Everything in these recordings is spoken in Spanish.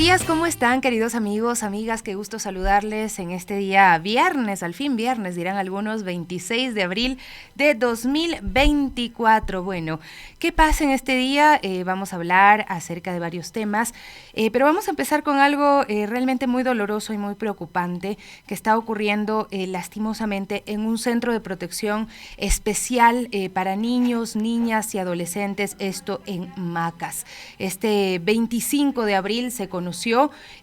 días, ¿cómo están, queridos amigos, amigas? Qué gusto saludarles en este día viernes, al fin viernes, dirán algunos, 26 de abril de 2024. Bueno, ¿qué pasa en este día? Vamos a hablar acerca de varios temas, pero vamos a empezar con algo realmente muy doloroso y muy preocupante que está ocurriendo lastimosamente en un centro de protección especial para niños, niñas y adolescentes, esto en Macas. Este 25 de abril se conoció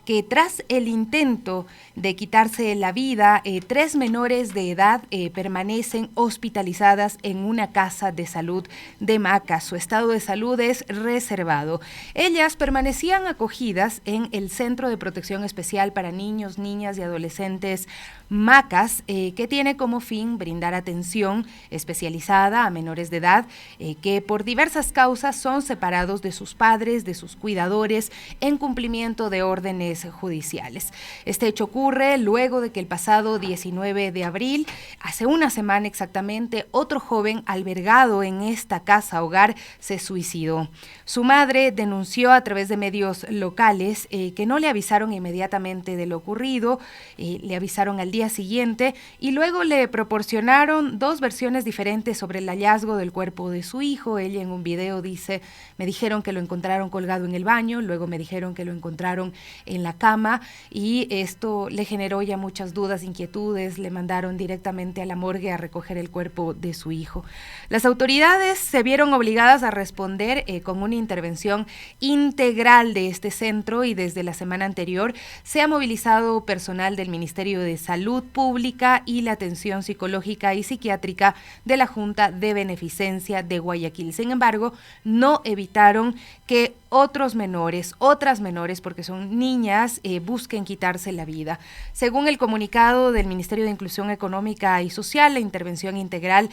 que tras el intento de quitarse la vida, 3 menores de edad permanecen hospitalizadas en una casa de salud de Macas. Su estado de salud es reservado. Ellas permanecían acogidas en el Centro de Protección Especial para Niños, Niñas y Adolescentes Macas, que tiene como fin brindar atención especializada a menores de edad que por diversas causas son separados de sus padres, de sus cuidadores, en cumplimiento de órdenes judiciales. Este hecho ocurre luego de que el pasado 19 de abril, hace una semana exactamente, otro joven albergado en esta casa hogar se suicidó. Su madre denunció a través de medios locales que no le avisaron inmediatamente de lo ocurrido, le avisaron al día siguiente y luego le proporcionaron 2 versiones diferentes sobre el hallazgo del cuerpo de su hijo. Ella en un video dice: me dijeron que lo encontraron colgado en el baño, luego me dijeron que lo encontraron en la cama, y esto le generó ya muchas dudas, inquietudes. Le mandaron directamente a la morgue a recoger el cuerpo de su hijo. Las autoridades se vieron obligadas a responder con una intervención integral de este centro, y desde la semana anterior se ha movilizado personal del Ministerio de Salud Pública y la atención psicológica y psiquiátrica de la Junta de Beneficencia de Guayaquil. Sin embargo, no evitaron que otras menores, porque son niñas, busquen quitarse la vida. Según el comunicado del Ministerio de Inclusión Económica y Social, la intervención integral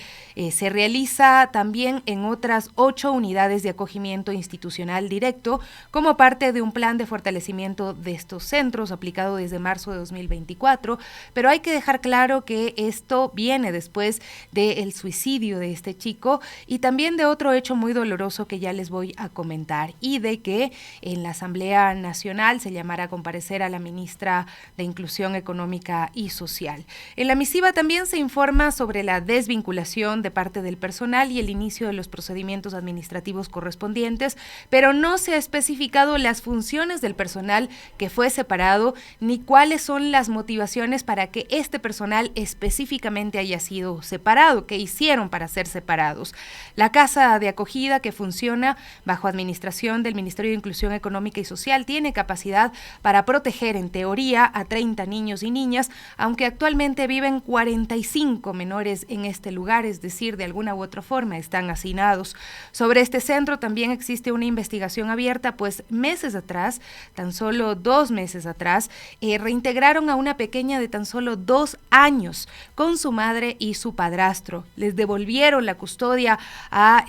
se realiza también en otras 8 unidades de acogimiento institucional directo como parte de un plan de fortalecimiento de estos centros aplicado desde marzo de 2024, pero hay que dejar claro que esto viene después del suicidio de este chico y también de otro hecho muy doloroso que ya les voy a comentar, y de que en la Asamblea Nacional se llamará a comparecer a la ministra de Inclusión Económica y Social. En la misiva también se informa sobre la desvinculación de parte del personal y el inicio de los procedimientos administrativos correspondientes, pero no se ha especificado las funciones del personal que fue separado ni cuáles son las motivaciones para que este personal específicamente haya sido separado, qué hicieron para ser separados. La casa de acogida, que funciona bajo administración del Ministerio de Inclusión Económica y Social, tiene capacidad para proteger en teoría a 30 niños y niñas, aunque actualmente viven 45 menores en este lugar, es decir, de alguna u otra forma están hacinados. Sobre este centro también existe una investigación abierta, pues meses atrás, tan solo 2 meses atrás, reintegraron a una pequeña de tan solo 2 años con su madre y su padrastro. Les devolvieron la custodia a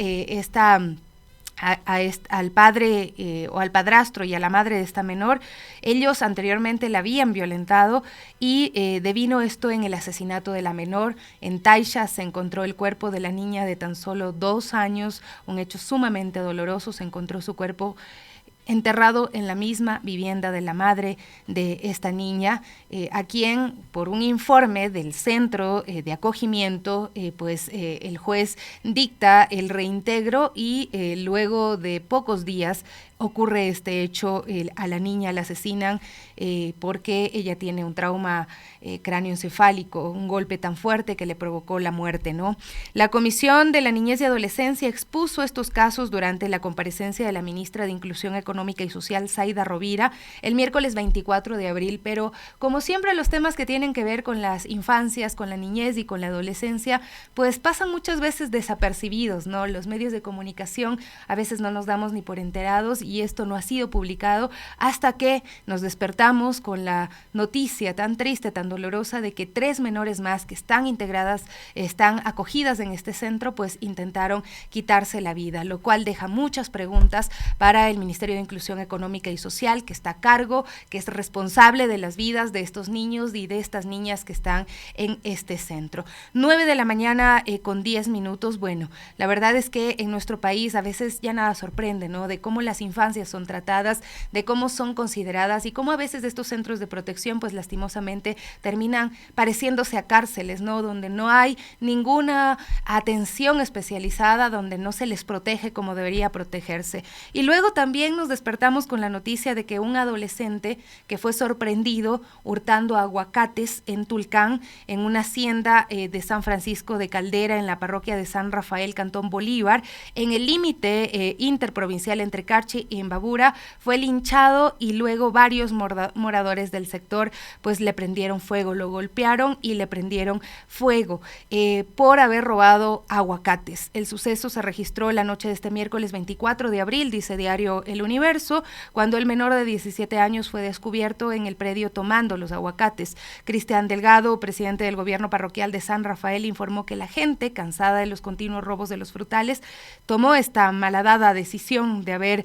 al padre o al padrastro y a la madre de esta menor. Ellos anteriormente la habían violentado y devino esto en el asesinato de la menor. En Taisha se encontró el cuerpo de la niña de tan solo 2 años, un hecho sumamente doloroso. Se encontró su cuerpo enterrado en la misma vivienda de la madre de esta niña, a quien, por un informe del centro de acogimiento, el juez dicta el reintegro y luego de pocos días ocurre este hecho. A la niña la asesinan porque ella tiene un trauma cráneoencefálico, un golpe tan fuerte que le provocó la muerte, ¿no? La Comisión de la Niñez y Adolescencia expuso estos casos durante la comparecencia de la ministra de Inclusión Económica y Social, Zaida Rovira, el miércoles 24 de abril, pero como siempre los temas que tienen que ver con las infancias, con la niñez y con la adolescencia, pues pasan muchas veces desapercibidos, ¿no? Los medios de comunicación a veces no nos damos ni por enterados, y esto no ha sido publicado hasta que nos despertamos con la noticia tan triste, tan dolorosa, de que 3 menores más que están acogidas en este centro, pues intentaron quitarse la vida, lo cual deja muchas preguntas para el Ministerio de Inclusión Económica y Social, que está a cargo, que es responsable de las vidas de estos niños y de estas niñas que están en este centro. 9 de la mañana con 10 minutos. Bueno, la verdad es que en nuestro país a veces ya nada sorprende, ¿no? De cómo las infancias son tratadas, de cómo son consideradas y cómo a veces estos centros de protección, pues lastimosamente terminan pareciéndose a cárceles, ¿no? Donde no hay ninguna atención especializada, donde no se les protege como debería protegerse. Y luego también nos despertamos con la noticia de que un adolescente que fue sorprendido hurtando aguacates en Tulcán, en una hacienda de San Francisco de Caldera, en la parroquia de San Rafael, Cantón Bolívar, en el límite interprovincial entre Carchi y Imbabura, fue linchado y luego varios moradores del sector pues le prendieron fuego, lo golpearon y le prendieron fuego por haber robado aguacates. El suceso se registró la noche de este miércoles 24 de abril, dice diario El Universo, cuando el menor de 17 años fue descubierto en el predio tomando los aguacates. Cristian Delgado, presidente del gobierno parroquial de San Rafael, informó que la gente, cansada de los continuos robos de los frutales, tomó esta malhadada decisión de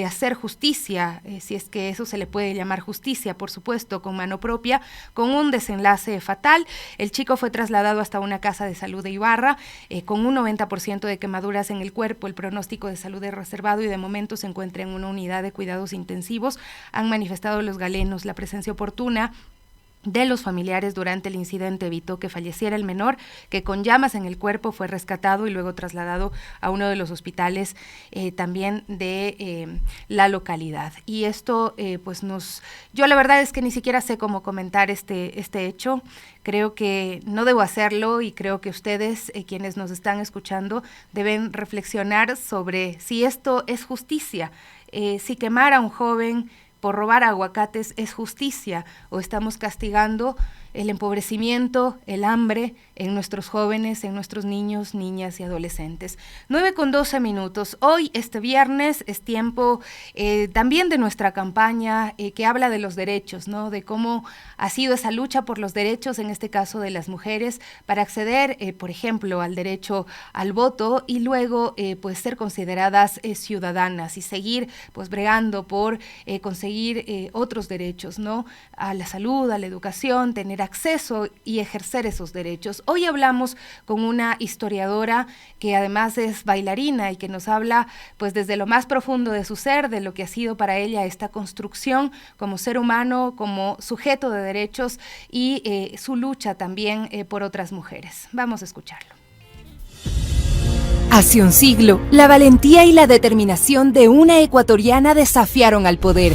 hacer justicia, si es que eso se le puede llamar justicia, por supuesto, con mano propia, con un desenlace fatal. El chico fue trasladado hasta una casa de salud de Ibarra, con un 90% de quemaduras en el cuerpo. El pronóstico de salud es reservado y de momento se encuentra en una unidad de cuidados intensivos. Han manifestado los galenos. La presencia oportuna de los familiares durante el incidente evitó que falleciera el menor, que con llamas en el cuerpo fue rescatado y luego trasladado a uno de los hospitales también de la localidad. Y esto yo la verdad es que ni siquiera sé cómo comentar este hecho. Creo que no debo hacerlo y creo que ustedes, quienes nos están escuchando, deben reflexionar sobre si esto es justicia, si quemar a un joven por robar aguacates es justicia o estamos castigando el empobrecimiento, el hambre en nuestros jóvenes, en nuestros niños, niñas y adolescentes. 9:12. Hoy, este viernes, es tiempo también de nuestra campaña que habla de los derechos, ¿no? De cómo ha sido esa lucha por los derechos, en este caso de las mujeres, para acceder, por ejemplo, al derecho al voto y luego pues ser consideradas ciudadanas y seguir pues bregando por conseguir otros derechos, ¿no? A la salud, a la educación, tener acceso y ejercer esos derechos. Hoy hablamos con una historiadora que además es bailarina y que nos habla pues desde lo más profundo de su ser, de lo que ha sido para ella esta construcción como ser humano, como sujeto de derechos y su lucha también por otras mujeres. Vamos a escucharlo. Hace un siglo, la valentía y la determinación de una ecuatoriana desafiaron al poder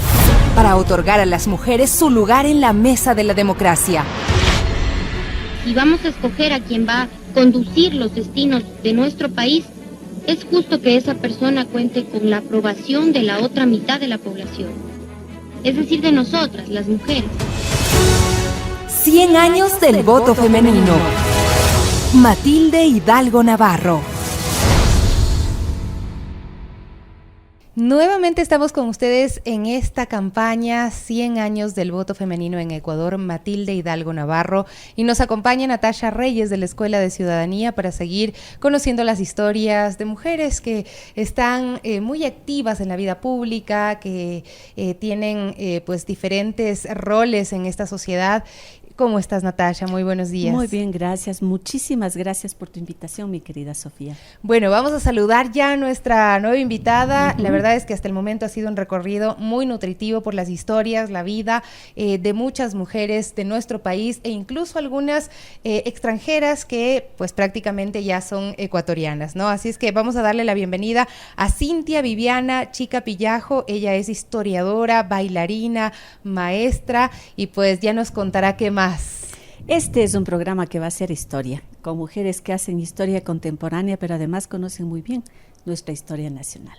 para otorgar a las mujeres su lugar en la mesa de la democracia. Si vamos a escoger a quien va a conducir los destinos de nuestro país, es justo que esa persona cuente con la aprobación de la otra mitad de la población, es decir, de nosotras, las mujeres. 100 años del voto femenino. Matilde Hidalgo Navarro. Nuevamente estamos con ustedes en esta campaña 100 años del voto femenino en Ecuador, Matilde Hidalgo Navarro, y nos acompaña Natasha Reyes de la Escuela de Ciudadanía para seguir conociendo las historias de mujeres que están muy activas en la vida pública, que tienen pues diferentes roles en esta sociedad. ¿Cómo estás, Natasha? Muy buenos días. Muy bien, gracias. Muchísimas gracias por tu invitación, mi querida Sofía. Bueno, vamos a saludar ya a nuestra nueva invitada. La verdad es que hasta el momento ha sido un recorrido muy nutritivo por las historias, la vida de muchas mujeres de nuestro país e incluso algunas extranjeras que pues prácticamente ya son ecuatorianas, ¿no? Así es que vamos a darle la bienvenida a Cintia Viviana Chica Pillajo. Ella es historiadora, bailarina, maestra y pues ya nos contará qué más. Este es un programa que va a ser historia, con mujeres que hacen historia contemporánea, pero además conocen muy bien nuestra historia nacional.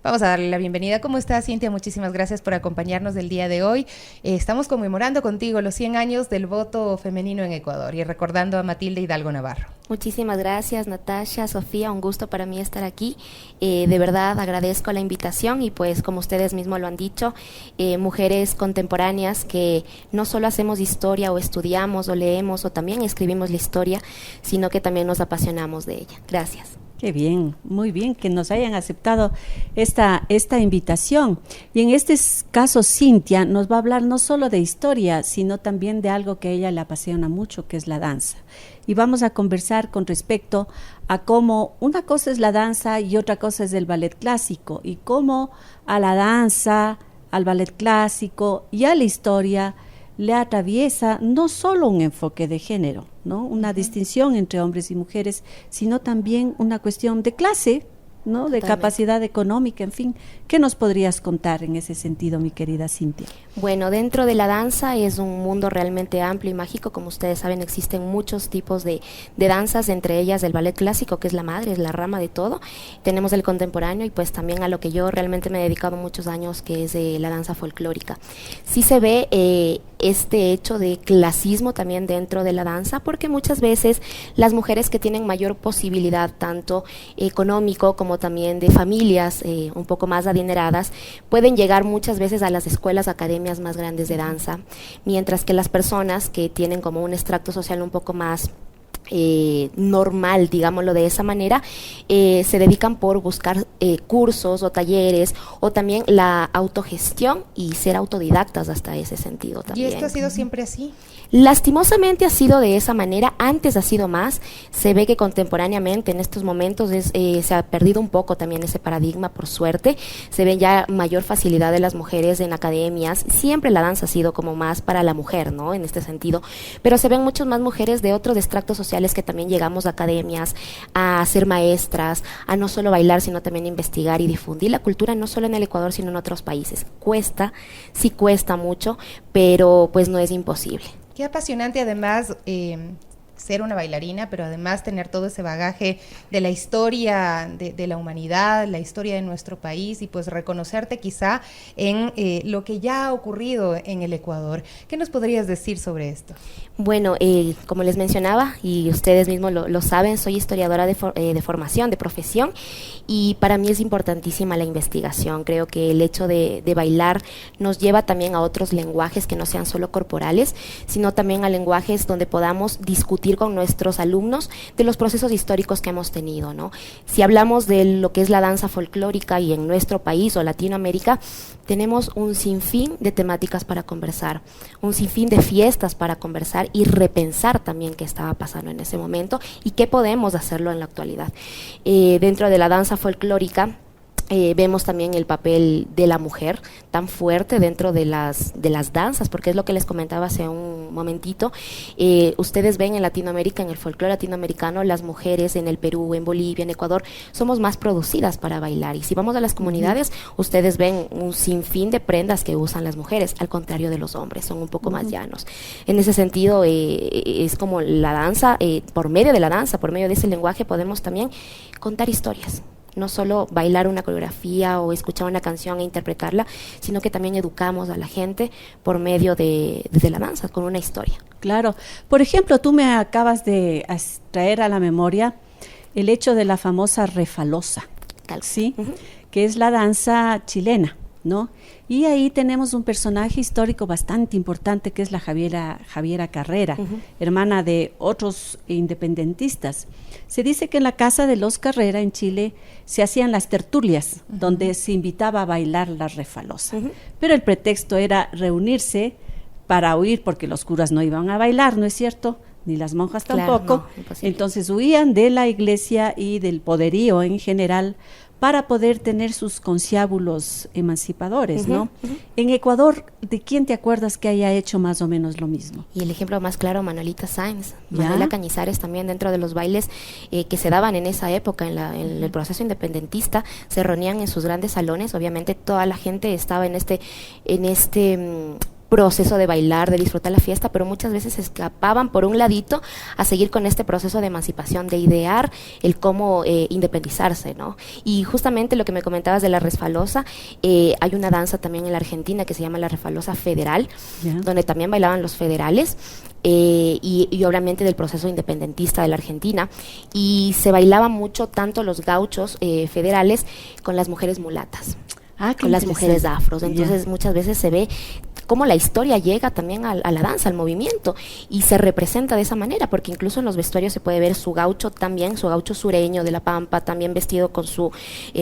Vamos a darle la bienvenida. ¿Cómo estás, Cintia? Muchísimas gracias por acompañarnos del día de hoy. Estamos conmemorando contigo los 100 años del voto femenino en Ecuador y recordando a Matilde Hidalgo Navarro. Muchísimas gracias, Natasha, Sofía, un gusto para mí estar aquí. De verdad agradezco la invitación y pues como ustedes mismos lo han dicho, mujeres contemporáneas que no solo hacemos historia o estudiamos o leemos o también escribimos la historia, sino que también nos apasionamos de ella. Gracias. Qué bien, muy bien que nos hayan aceptado esta invitación. Y en este caso, Cintia nos va a hablar no solo de historia, sino también de algo que a ella le apasiona mucho, que es la danza. Y vamos a conversar con respecto a cómo una cosa es la danza y otra cosa es el ballet clásico, y cómo a la danza, al ballet clásico y a la historia le atraviesa no solo un enfoque de género, ¿no? Una distinción entre hombres y mujeres, sino también una cuestión de clase, ¿no? De capacidad económica, en fin. ¿Qué nos podrías contar en ese sentido, mi querida Cintia? Bueno, dentro de la danza es un mundo realmente amplio y mágico. Como ustedes saben, existen muchos tipos de danzas, entre ellas el ballet clásico, que es la madre, es la rama de todo. Tenemos el contemporáneo y pues también a lo que yo realmente me he dedicado muchos años, que es la danza folclórica. Sí se ve este hecho de clasismo también dentro de la danza, porque muchas veces las mujeres que tienen mayor posibilidad, tanto económico como también de familias un poco más adineradas, pueden llegar muchas veces a las escuelas, academias más grandes de danza, mientras que las personas que tienen como un extracto social un poco más normal, digámoslo de esa manera, se dedican por buscar cursos o talleres, o también la autogestión y ser autodidactas hasta ese sentido también. ¿Y esto ha sido siempre así? Lastimosamente ha sido de esa manera, antes ha sido más. Se ve que contemporáneamente en estos momentos se ha perdido un poco también ese paradigma, por suerte. Se ve ya mayor facilidad de las mujeres en academias. Siempre la danza ha sido como más para la mujer, ¿no? En este sentido, pero se ven muchas más mujeres de otros extractos sociales que también llegamos a academias, a ser maestras, a no solo bailar, sino también investigar y difundir la cultura, no solo en el Ecuador, sino en otros países. Cuesta, sí cuesta mucho, pero pues no es imposible. Qué apasionante además ser una bailarina, pero además tener todo ese bagaje de la historia de la humanidad, la historia de nuestro país, y pues reconocerte quizá en lo que ya ha ocurrido en el Ecuador. ¿Qué nos podrías decir sobre esto? Bueno, como les mencionaba, y ustedes mismos lo saben, soy historiadora de formación, de profesión, y para mí es importantísima la investigación. Creo que el hecho de bailar nos lleva también a otros lenguajes que no sean solo corporales, sino también a lenguajes donde podamos discutir con nuestros alumnos de los procesos históricos que hemos tenido, ¿no? Si hablamos de lo que es la danza folclórica y en nuestro país o Latinoamérica, tenemos un sinfín de temáticas para conversar, un sinfín de fiestas para conversar y repensar también qué estaba pasando en ese momento y qué podemos hacerlo en la actualidad. Dentro de la danza folclórica, vemos también el papel de la mujer tan fuerte dentro de las danzas, porque es lo que les comentaba hace un momentito. Ustedes ven en Latinoamérica, en el folclore latinoamericano, las mujeres en el Perú, en Bolivia, en Ecuador, somos más producidas para bailar. Y si vamos a las comunidades, ustedes ven un sinfín de prendas que usan las mujeres, al contrario de los hombres, son un poco más llanos. En ese sentido, es como la danza, por medio de la danza, por medio de ese lenguaje, podemos también contar historias. No solo bailar una coreografía o escuchar una canción e interpretarla, sino que también educamos a la gente por medio de la danza, con una historia. Claro. Por ejemplo, tú me acabas de traer a la memoria el hecho de la famosa refalosa, ¿sí? Que es la danza chilena, ¿no? Y ahí tenemos un personaje histórico bastante importante, que es la Javiera Carrera, hermana de otros independentistas. Se dice que en la casa de los Carrera en Chile se hacían las tertulias, donde se invitaba a bailar la refalosa. Pero el pretexto era reunirse para huir, porque los curas no iban a bailar, ¿no es cierto? Ni las monjas tampoco. No, entonces huían de la iglesia y del poderío en general para poder tener sus conciliábulos emancipadores, ¿no? En Ecuador, ¿de quién te acuerdas que haya hecho más o menos lo mismo? Y el ejemplo más claro, Manuelita Sáenz, Manuela Cañizares, también dentro de los bailes que se daban en esa época, en el proceso independentista, se reunían en sus grandes salones. Obviamente toda la gente estaba en este proceso de bailar, de disfrutar la fiesta, pero muchas veces se escapaban por un ladito a seguir con este proceso de emancipación, de idear el cómo independizarse, ¿no? Y justamente lo que me comentabas de la refalosa, hay una danza también en la Argentina que se llama la refalosa federal, donde también bailaban los federales, y obviamente del proceso independentista de la Argentina, y se bailaba mucho tanto los gauchos federales con las mujeres mulatas, con las mujeres afros. Entonces muchas veces se ve cómo la historia llega también a la danza, al movimiento, y se representa de esa manera, porque incluso en los vestuarios se puede ver su gaucho también, su gaucho sureño de La Pampa, también vestido con su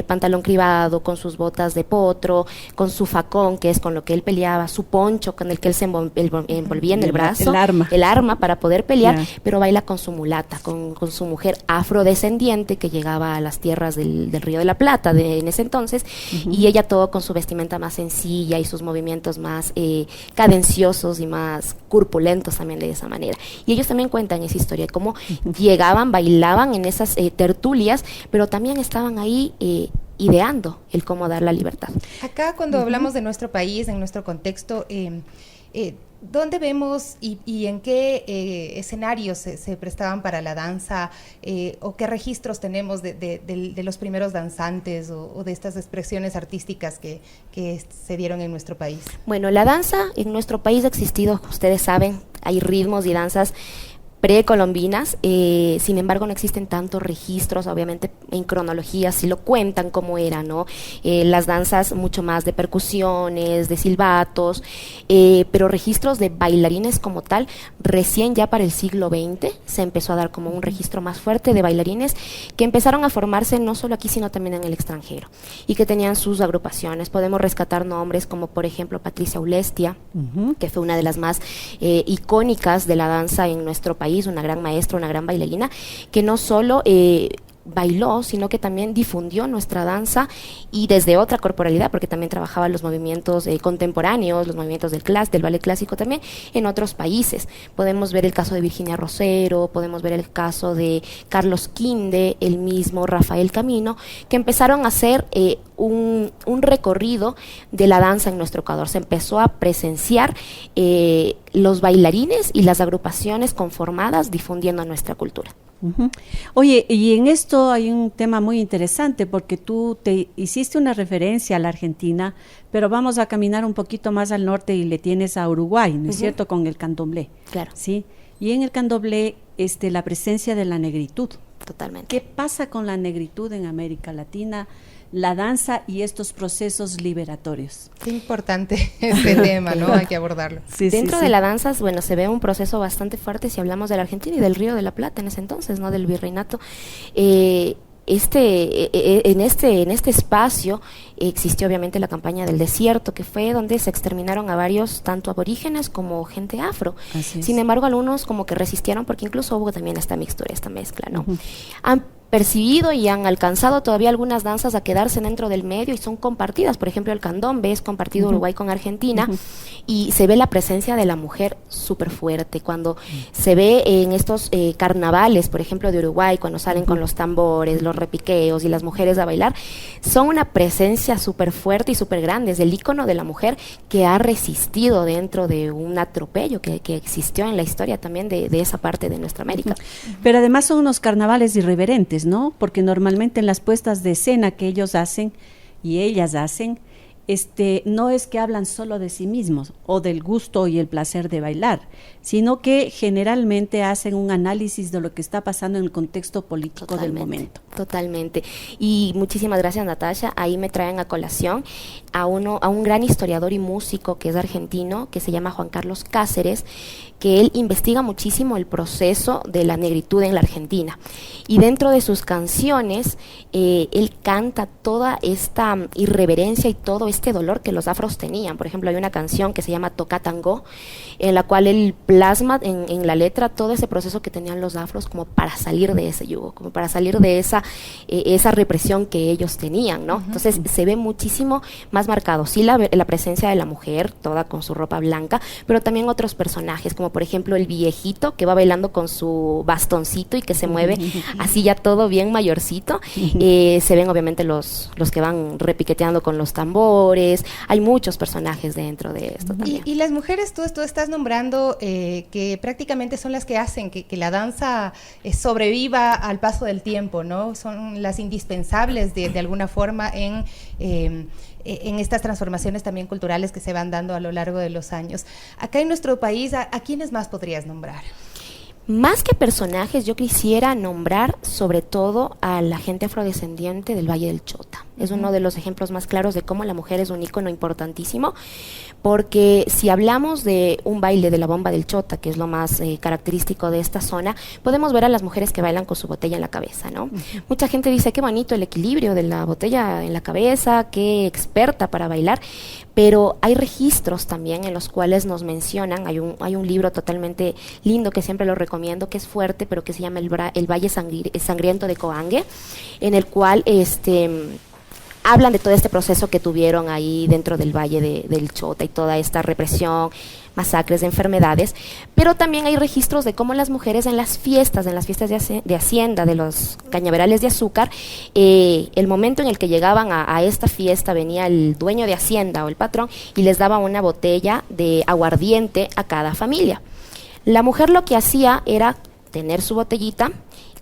pantalón cribado, con sus botas de potro, con su facón, que es con lo que él peleaba, su poncho con el que él se envolvía en el brazo, el arma para poder pelear, pero baila con su mulata, con su mujer afrodescendiente que llegaba a las tierras del Río de la Plata en ese entonces, y ella todo con su vestimenta más sencilla y sus movimientos más cadenciosos y más corpulentos también de esa manera. Y ellos también cuentan esa historia, de cómo llegaban, bailaban en esas tertulias, pero también estaban ahí ideando el cómo dar la libertad. Acá cuando hablamos de nuestro país, en nuestro contexto, ¿dónde vemos y en qué escenarios se prestaban para la danza o qué registros tenemos de los primeros danzantes o de estas expresiones artísticas que se dieron en nuestro país? Bueno, la danza en nuestro país ha existido, ustedes saben, hay ritmos y danzas precolombinas, sin embargo no existen tantos registros, obviamente en cronología sí lo cuentan cómo era, ¿no? Las danzas mucho más de percusiones, de silbatos, pero registros de bailarines como tal, recién ya para el siglo XX se empezó a dar como un registro más fuerte de bailarines que empezaron a formarse no solo aquí sino también en el extranjero y que tenían sus agrupaciones. Podemos rescatar nombres como por ejemplo Patricia Ulestia, que fue una de las más icónicas de la danza en nuestro país, una gran maestra, una gran bailarina, que no solo bailó, sino que también difundió nuestra danza y desde otra corporalidad, porque también trabajaba los movimientos contemporáneos, los movimientos del ballet clásico también en otros países. Podemos ver el caso de Virginia Rosero, podemos ver el caso de Carlos Quinde, el mismo Rafael Camino, que empezaron a hacer un recorrido de la danza en nuestro Ecuador. Se empezó a presenciar los bailarines y las agrupaciones conformadas difundiendo nuestra cultura. Oye, y en esto hay un tema muy interesante porque tú te hiciste una referencia a la Argentina, pero vamos a caminar un poquito más al norte y le tienes a Uruguay, ¿no es cierto? Con el candomblé. Claro. Sí. Y en el candomblé la presencia de la negritud. Totalmente. ¿Qué pasa con la negritud en América Latina? La danza y estos procesos liberatorios. Qué importante este tema, ¿no? Hay que abordarlo. Sí, Dentro de la danza, bueno, se ve un proceso bastante fuerte si hablamos de la Argentina y del Río de la Plata en ese entonces, ¿no? Del virreinato. En este espacio existió obviamente la campaña del desierto, que fue donde se exterminaron a varios, tanto aborígenes como gente afro. Sin embargo, algunos como que resistieron, porque incluso hubo también esta mixtura, esta mezcla, ¿no? Han percibido y han alcanzado todavía algunas danzas a quedarse dentro del medio y son compartidas. Por ejemplo, el candombe es compartido Uruguay con Argentina y se ve la presencia de la mujer súper fuerte. Cuando se ve en estos carnavales, por ejemplo, de Uruguay, cuando salen con los tambores, los repiqueos y las mujeres a bailar, son una presencia súper fuerte y súper grande. Es el ícono de la mujer que ha resistido dentro de un atropello que existió en la historia también de esa parte de nuestra América. Pero además son unos carnavales irreverentes, ¿no? Porque normalmente en las puestas de escena que ellos hacen y ellas hacen, no es que hablan solo de sí mismos o del gusto y el placer de bailar, sino que generalmente hacen un análisis de lo que está pasando en el contexto político del momento. Totalmente. Y muchísimas gracias, Natasha. Ahí me traen a colación a un gran historiador y músico que es argentino, que se llama Juan Carlos Cáceres, que él investiga muchísimo el proceso de la negritud en la Argentina. Y dentro de sus canciones, él canta toda esta irreverencia y todo este dolor que los afros tenían. Por ejemplo, hay una canción que se llama Toca Tango, en la cual él plasma en la letra todo ese proceso que tenían los afros como para salir de ese yugo, como para salir de esa represión que ellos tenían, ¿no? Entonces se ve muchísimo más marcado, sí, la presencia de la mujer, toda con su ropa blanca, pero también otros personajes, como por ejemplo el viejito que va bailando con su bastoncito y que se mueve así ya todo bien mayorcito. Se ven obviamente los que van repiqueteando con los tambores. Hay muchos personajes dentro de esto también. Y las mujeres, tú estás nombrando que prácticamente son las que hacen que la danza sobreviva al paso del tiempo, ¿no? Son las indispensables de alguna forma en estas transformaciones también culturales que se van dando a lo largo de los años. Acá en nuestro país, ¿a quiénes más podrías nombrar? Más que personajes, yo quisiera nombrar sobre todo a la gente afrodescendiente del Valle del Chota. Es uno de los ejemplos más claros de cómo la mujer es un ícono importantísimo, porque si hablamos de un baile de la bomba del Chota, que es lo más característico de esta zona, podemos ver a las mujeres que bailan con su botella en la cabeza, ¿no? Mucha gente dice, qué bonito el equilibrio de la botella en la cabeza, qué experta para bailar, pero hay registros también en los cuales nos mencionan, hay un libro totalmente lindo que siempre lo recomiendo, que es fuerte, pero que se llama El Valle Sangriento de Coangue, en el cual hablan de todo este proceso que tuvieron ahí dentro del Valle del Chota y toda esta represión, masacres de enfermedades, pero también hay registros de cómo las mujeres en las fiestas de hacienda, de los cañaverales de azúcar, el momento en el que llegaban a esta fiesta, venía el dueño de hacienda o el patrón y les daba una botella de aguardiente a cada familia. La mujer lo que hacía era tener su botellita.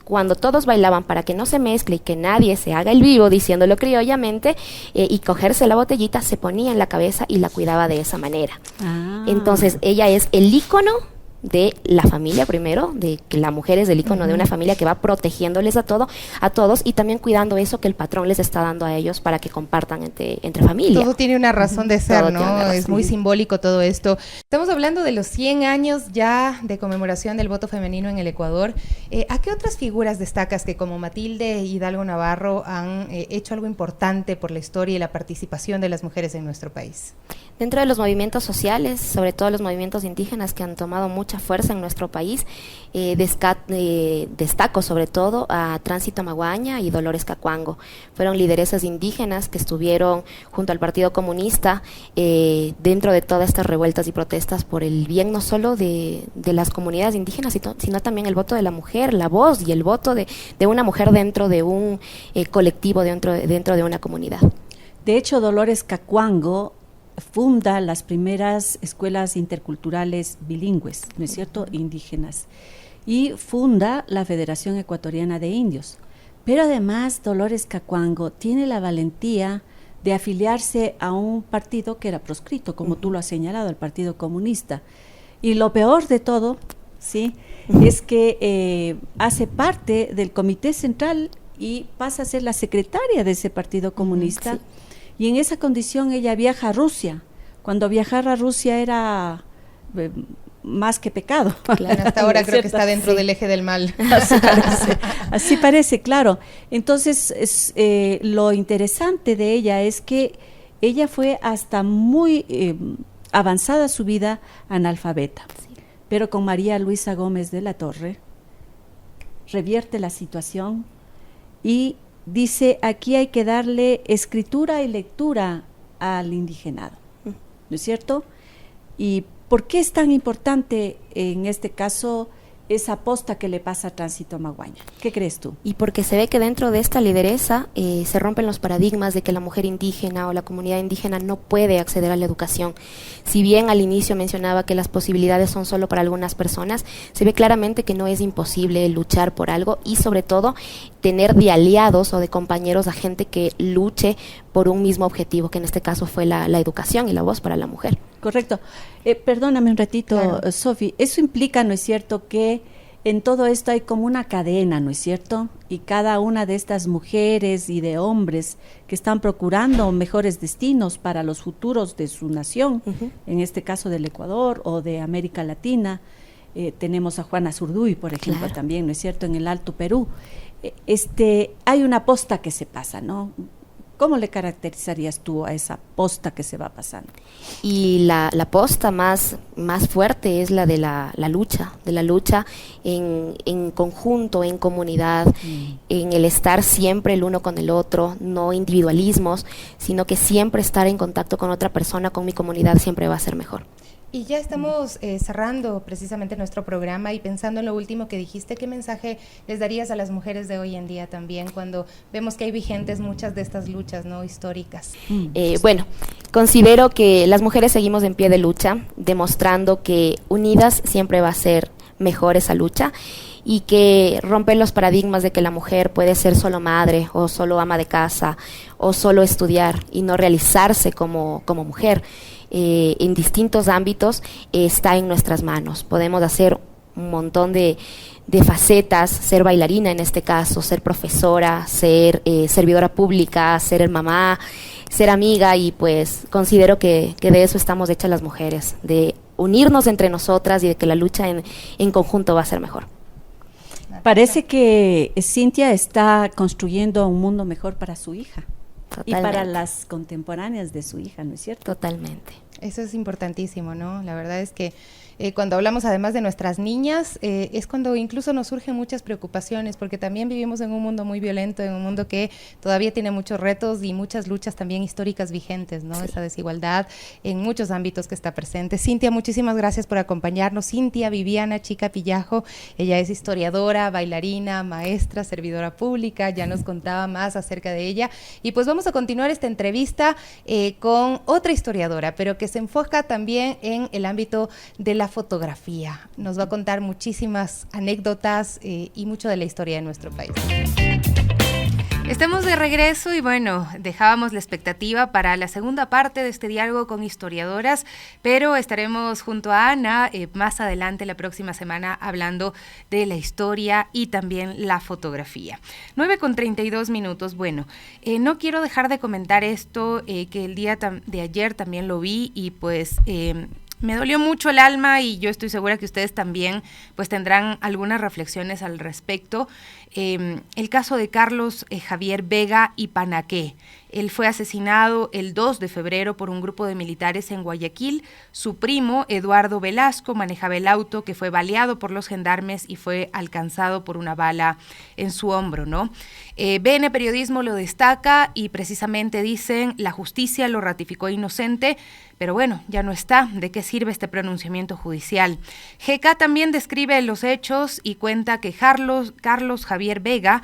Cuando todos bailaban, para que no se mezcle y que nadie se haga el vivo, diciéndolo criollamente, y cogerse la botellita, se ponía en la cabeza y la cuidaba de esa manera. Entonces ella es el ícono de la familia primero, de que la mujer es el ícono de una familia que va protegiéndoles a todos, y también cuidando eso que el patrón les está dando a ellos para que compartan entre familia. Todo tiene una razón de ser, ¿no? Es muy Sí. simbólico todo esto. Estamos hablando de los 100 años ya de conmemoración del voto femenino en el Ecuador. ¿A qué otras figuras destacas que como Matilde Hidalgo Navarro han hecho algo importante por la historia y la participación de las mujeres en nuestro país? Dentro de los movimientos sociales, sobre todo los movimientos indígenas que han tomado mucha fuerza en nuestro país, destaco sobre todo a Tránsito Maguaña y Dolores Cacuango. Fueron lideresas indígenas que estuvieron junto al Partido Comunista dentro de todas estas revueltas y protestas por el bien no solo de las comunidades indígenas, sino también el voto de la mujer, la voz y el voto de una mujer dentro de un colectivo, dentro de una comunidad. De hecho, Dolores Cacuango funda las primeras escuelas interculturales bilingües, ¿no es cierto?, indígenas, y funda la Federación Ecuatoriana de Indios. Pero además, Dolores Cacuango tiene la valentía de afiliarse a un partido que era proscrito, como tú lo has señalado, el Partido Comunista. Y lo peor de todo, ¿sí?, es que hace parte del Comité Central y pasa a ser la secretaria de ese Partido Comunista. Sí. Y en esa condición ella viaja a Rusia. Cuando viajar a Rusia era más que pecado. Claro, hasta ahora ¿No es creo que cierto? está dentro del eje del mal. Así parece, claro. Entonces, lo interesante de ella es que ella fue hasta muy avanzada su vida analfabeta. Sí. Pero con María Luisa Gómez de la Torre revierte la situación y dice, aquí hay que darle escritura y lectura al indigenado, ¿no es cierto? ¿Y por qué es tan importante en este caso esa posta que le pasa a Tránsito Maguaña? ¿Qué crees tú? Y porque se ve que dentro de esta lideresa se rompen los paradigmas de que la mujer indígena o la comunidad indígena no puede acceder a la educación. Si bien al inicio mencionaba que las posibilidades son solo para algunas personas, se ve claramente que no es imposible luchar por algo y sobre todo tener de aliados o de compañeros a gente que luche por un mismo objetivo, que en este caso fue la educación y la voz para la mujer. Correcto. Perdóname un ratito, Claro. Sofi. Eso implica, ¿no es cierto?, que en todo esto hay como una cadena, ¿no es cierto? Y cada una de estas mujeres y de hombres que están procurando mejores destinos para los futuros de su nación, en este caso del Ecuador o de América Latina, tenemos a Juana Zurduy, por ejemplo, Claro. también, ¿no es cierto?, en el Alto Perú. Hay una posta que se pasa, ¿no? ¿Cómo le caracterizarías tú a esa posta que se va pasando? Y la posta más fuerte es la de la lucha en conjunto, en comunidad, en el estar siempre el uno con el otro, no individualismos, sino que siempre estar en contacto con otra persona, con mi comunidad, siempre va a ser mejor. Y ya estamos cerrando precisamente nuestro programa y pensando en lo último que dijiste, ¿qué mensaje les darías a las mujeres de hoy en día también cuando vemos que hay vigentes muchas de estas luchas, ¿no?, históricas? Bueno, considero que las mujeres seguimos en pie de lucha, demostrando que unidas siempre va a ser mejor esa lucha y que romper los paradigmas de que la mujer puede ser solo madre o solo ama de casa o solo estudiar y no realizarse como mujer. En distintos ámbitos está en nuestras manos. Podemos hacer un montón de facetas, ser bailarina en este caso, ser profesora, ser servidora pública, ser mamá, ser amiga, y pues considero que de eso estamos hechas las mujeres, de unirnos entre nosotras y de que la lucha en conjunto va a ser mejor. Parece que Cintia está construyendo un mundo mejor para su hija. Totalmente. Y para las contemporáneas de su hija, ¿no es cierto? Totalmente. Eso es importantísimo, ¿no? La verdad es que cuando hablamos además de nuestras niñas, es cuando incluso nos surgen muchas preocupaciones, porque también vivimos en un mundo muy violento, en un mundo que todavía tiene muchos retos y muchas luchas también históricas vigentes, ¿no? Sí. Esa desigualdad en muchos ámbitos que está presente. Cintia, muchísimas gracias por acompañarnos. Cintia Viviana Chica Pillajo, ella es historiadora, bailarina, maestra, servidora pública, ya nos contaba más acerca de ella. Y pues vamos a continuar esta entrevista con otra historiadora, pero que se enfoca también en el ámbito de la fotografía. Nos va a contar muchísimas anécdotas y mucho de la historia de nuestro país. Estamos de regreso y bueno, dejábamos la expectativa para la segunda parte de este diálogo con historiadoras, pero estaremos junto a Ana más adelante la próxima semana hablando de la historia y también la fotografía. 9:32. Bueno, no quiero dejar de comentar esto, que el día de ayer también lo vi y pues me dolió mucho el alma y yo estoy segura que ustedes también pues tendrán algunas reflexiones al respecto. El caso de Carlos Javier Vega y Panaqué. Él fue asesinado el 2 de febrero por un grupo de militares en Guayaquil. Su primo, Eduardo Velasco, manejaba el auto que fue baleado por los gendarmes y fue alcanzado por una bala en su hombro, ¿no? BN Periodismo lo destaca y precisamente dicen, la justicia lo ratificó inocente, pero bueno, ya no está. ¿De qué sirve este pronunciamiento judicial? GK también describe los hechos y cuenta que Carlos Javier Vega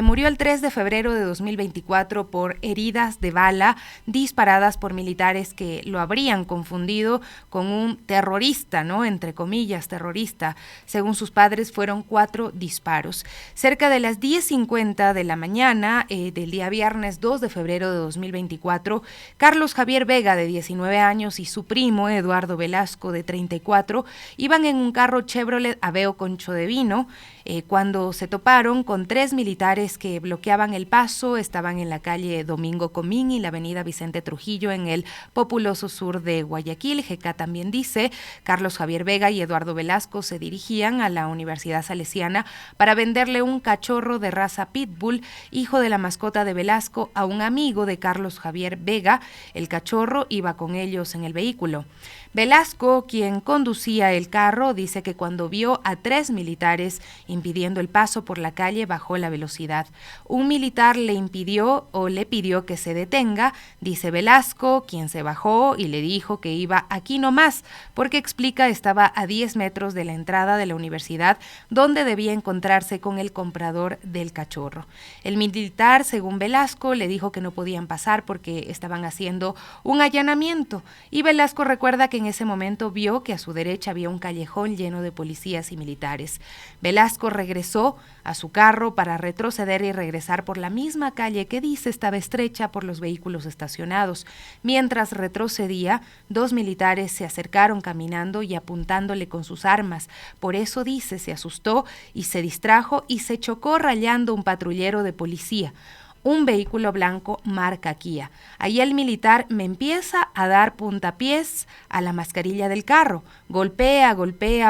murió el 3 de febrero de 2024 por heridas de bala disparadas por militares que lo habrían confundido con un terrorista, ¿no? Entre comillas, terrorista. Según sus padres, fueron 4 disparos. Cerca de las 10:50 de la mañana del día viernes 2 de febrero de 2024, Carlos Javier Vega, de 19 años, y su primo, Eduardo Velasco, de 34, iban en un carro Chevrolet Aveo Concho de Vino, cuando se toparon con 3 militares que bloqueaban el paso. Estaban en la calle Domingo Comín y la avenida Vicente Trujillo en el populoso sur de Guayaquil. GK también dice, Carlos Javier Vega y Eduardo Velasco se dirigían a la Universidad Salesiana para venderle un cachorro de raza Pitbull, hijo de la mascota de Velasco, a un amigo de Carlos Javier Vega. El cachorro iba con ellos en el vehículo. Velasco, quien conducía el carro, dice que cuando vio a 3 militares impidiendo el paso por la calle, bajó la velocidad. Un militar le pidió que se detenga, dice Velasco, quien se bajó y le dijo que iba aquí nomás, porque explica estaba a 10 metros de la entrada de la universidad, donde debía encontrarse con el comprador del cachorro. El militar, según Velasco, le dijo que no podían pasar porque estaban haciendo un allanamiento, y Velasco recuerda que en ese momento vio que a su derecha había un callejón lleno de policías y militares. Velasco regresó a su carro para retroceder y regresar por la misma calle que dice estaba estrecha por los vehículos estacionados. Mientras retrocedía, 2 militares se acercaron caminando y apuntándole con sus armas. Por eso dice, se asustó y se distrajo y se chocó rayando un patrullero de policía. Un vehículo blanco marca Kia. Ahí el militar me empieza a dar puntapiés a la mascarilla del carro. Golpea,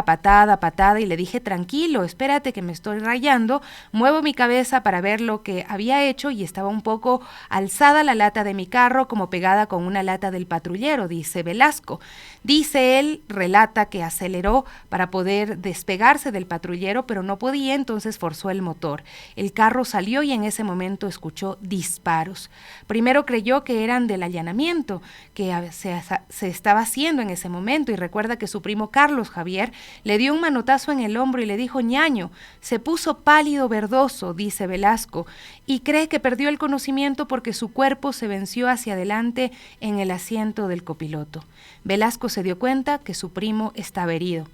patada, y le dije, tranquilo, espérate que me estoy rayando. Muevo mi cabeza para ver lo que había hecho y estaba un poco alzada la lata de mi carro, como pegada con una lata del patrullero, dice Velasco. Dice él, relata que aceleró para poder despegarse del patrullero, pero no podía, entonces forzó el motor. El carro salió y en ese momento escuchó disparos. Primero creyó que eran del allanamiento que se estaba haciendo en ese momento, y recuerda que su primo Carlos Javier le dio un manotazo en el hombro y le dijo ñaño. Se puso pálido verdoso, dice Velasco, y cree que perdió el conocimiento porque su cuerpo se venció hacia adelante en el asiento del copiloto. Velasco se dio cuenta que su primo estaba herido.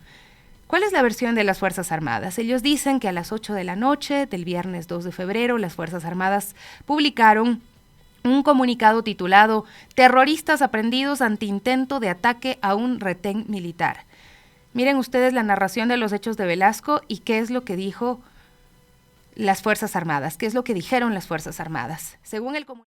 ¿Cuál es la versión de las Fuerzas Armadas? Ellos dicen que a las 8 de la noche del viernes 2 de febrero las Fuerzas Armadas publicaron un comunicado titulado Terroristas aprendidos ante intento de ataque a un retén militar. Miren ustedes la narración de los hechos de Velasco y qué es lo que dijo las Fuerzas Armadas, qué es lo que dijeron las Fuerzas Armadas. Según el comunicado,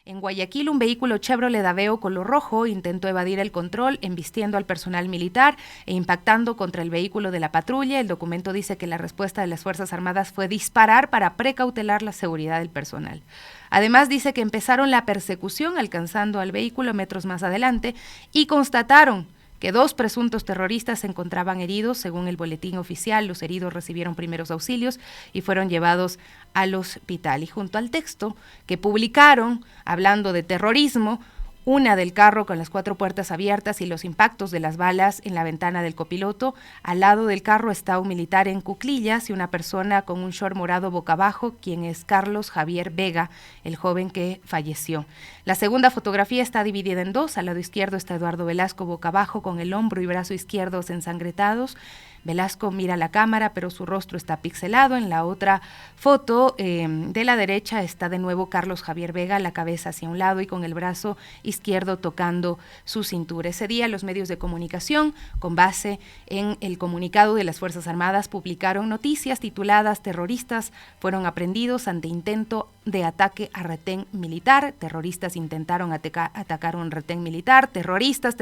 en Guayaquil, un vehículo Chevrolet Aveo color rojo intentó evadir el control embistiendo al personal militar e impactando contra el vehículo de la patrulla. El documento dice que la respuesta de las Fuerzas Armadas fue disparar para precautelar la seguridad del personal. Además, dice que empezaron la persecución alcanzando al vehículo metros más adelante y constataron que 2 presuntos terroristas se encontraban heridos. Según el boletín oficial, los heridos recibieron primeros auxilios y fueron llevados al hospital. Y junto al texto que publicaron, hablando de terrorismo, una del carro con las 4 puertas abiertas y los impactos de las balas en la ventana del copiloto. Al lado del carro está un militar en cuclillas y una persona con un short morado boca abajo, quien es Carlos Javier Vega, el joven que falleció. La segunda fotografía está dividida en 2. Al lado izquierdo está Eduardo Velasco boca abajo con el hombro y brazo izquierdos ensangrentados. Velasco mira la cámara, pero su rostro está pixelado. En la otra foto de la derecha está de nuevo Carlos Javier Vega, la cabeza hacia un lado y con el brazo izquierdo tocando su cintura. Ese día los medios de comunicación, con base en el comunicado de las Fuerzas Armadas, publicaron noticias tituladas "Terroristas fueron aprehendidos ante intento de ataque a retén militar". Terroristas intentaron atacar un retén militar. Terroristas.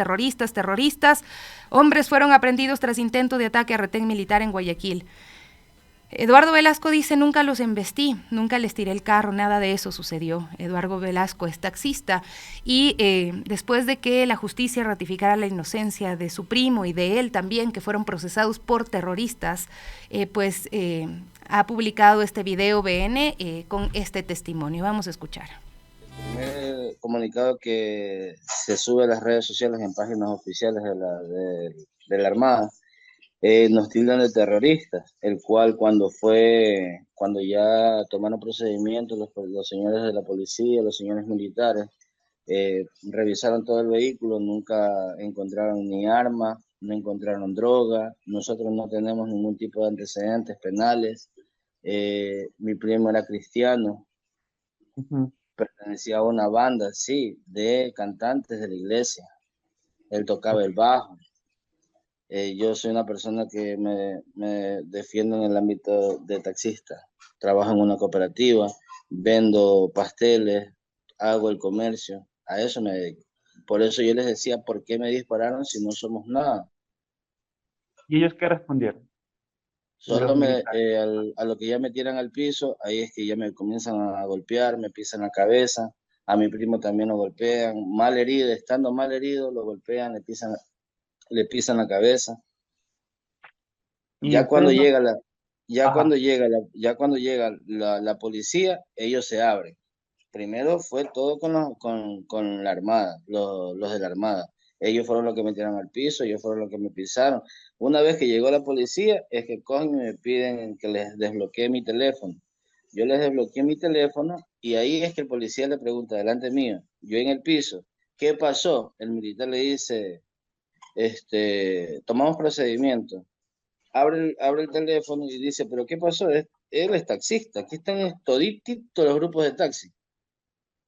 Hombres fueron aprehendidos tras intento de ataque a retén militar en Guayaquil. Eduardo Velasco dice: nunca los embestí, nunca les tiré el carro, nada de eso sucedió. Eduardo Velasco es taxista y después de que la justicia ratificara la inocencia de su primo y de él también, que fueron procesados por terroristas, ha publicado este video BN con este testimonio. Vamos a escuchar. El comunicado que se sube a las redes sociales en páginas oficiales de la Armada, nos tildan de terroristas, el cual cuando ya tomaron procedimientos los señores de la policía, los señores militares, revisaron todo el vehículo, nunca encontraron ni armas, no encontraron droga, nosotros no tenemos ningún tipo de antecedentes penales. Mi primo era cristiano, pertenecía a una banda, sí, de cantantes de la iglesia, él tocaba el bajo. Yo soy una persona que me defiendo en el ámbito de taxista. Trabajo en una cooperativa, vendo pasteles, hago el comercio, a eso me dedico. Por eso yo les decía, ¿por qué me dispararon si no somos nada? ¿Y ellos qué respondieron? Solo a lo que ya me tiran al piso, ahí es que ya me comienzan a golpear, me pisan la cabeza, a mi primo también lo golpean, mal herido, estando mal herido, lo golpean, le pisan la cabeza. Ya cuando llega la policía, ellos se abren. Primero fue todo con la Armada, los de la Armada. Ellos fueron los que me tiraron al piso, ellos fueron los que me pisaron. Una vez que llegó la policía, es que cogen y me piden que les desbloquee mi teléfono. Yo les desbloqueé mi teléfono y ahí es que el policía le pregunta delante mío, yo en el piso, ¿qué pasó? El militar le dice, tomamos procedimiento. Abre el teléfono y dice, ¿pero qué pasó? Él es taxista, aquí están toditos los grupos de taxi.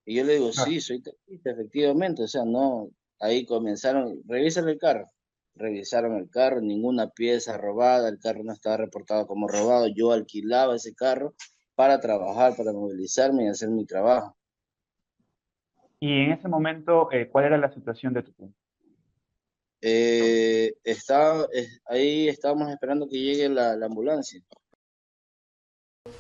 Y yo le digo, sí, soy taxista, efectivamente, o sea, no, ahí comenzaron, revisaron el carro, ninguna pieza robada, el carro no estaba reportado como robado, yo alquilaba ese carro para trabajar, para movilizarme y hacer mi trabajo. Y en ese momento, ¿cuál era la situación de tu primo? Ahí estábamos esperando que llegue la ambulancia.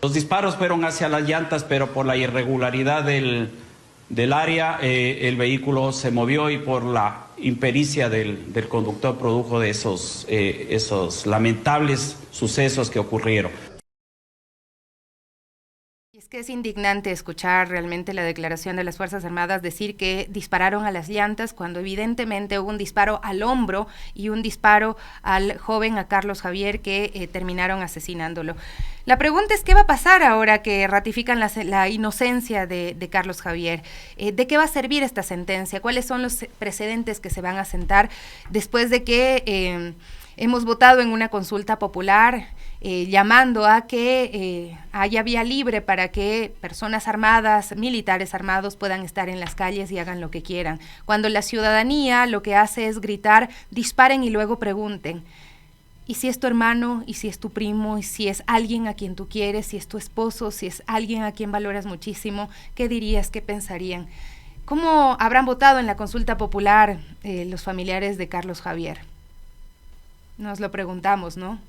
Los disparos fueron hacia las llantas, pero por la irregularidad del área, el vehículo se movió y por la impericia del conductor produjo de esos lamentables sucesos que ocurrieron. Es que es indignante escuchar realmente la declaración de las Fuerzas Armadas decir que dispararon a las llantas cuando evidentemente hubo un disparo al hombro y un disparo al joven, a Carlos Javier, que terminaron asesinándolo. La pregunta es, ¿qué va a pasar ahora que ratifican la inocencia de Carlos Javier? ¿De qué va a servir esta sentencia? ¿Cuáles son los precedentes que se van a sentar después de que hemos votado en una consulta popular llamando a que haya vía libre para que personas armadas, militares armados, puedan estar en las calles y hagan lo que quieran. Cuando la ciudadanía lo que hace es gritar, disparen y luego pregunten. ¿Y si es tu hermano? ¿Y si es tu primo? ¿Y si es alguien a quien tú quieres? ¿Si es tu esposo? ¿Si es alguien a quien valoras muchísimo? ¿Qué dirías? ¿Qué pensarían? ¿Cómo habrán votado en la consulta popular los familiares de Carlos Javier? Nos lo preguntamos, ¿no?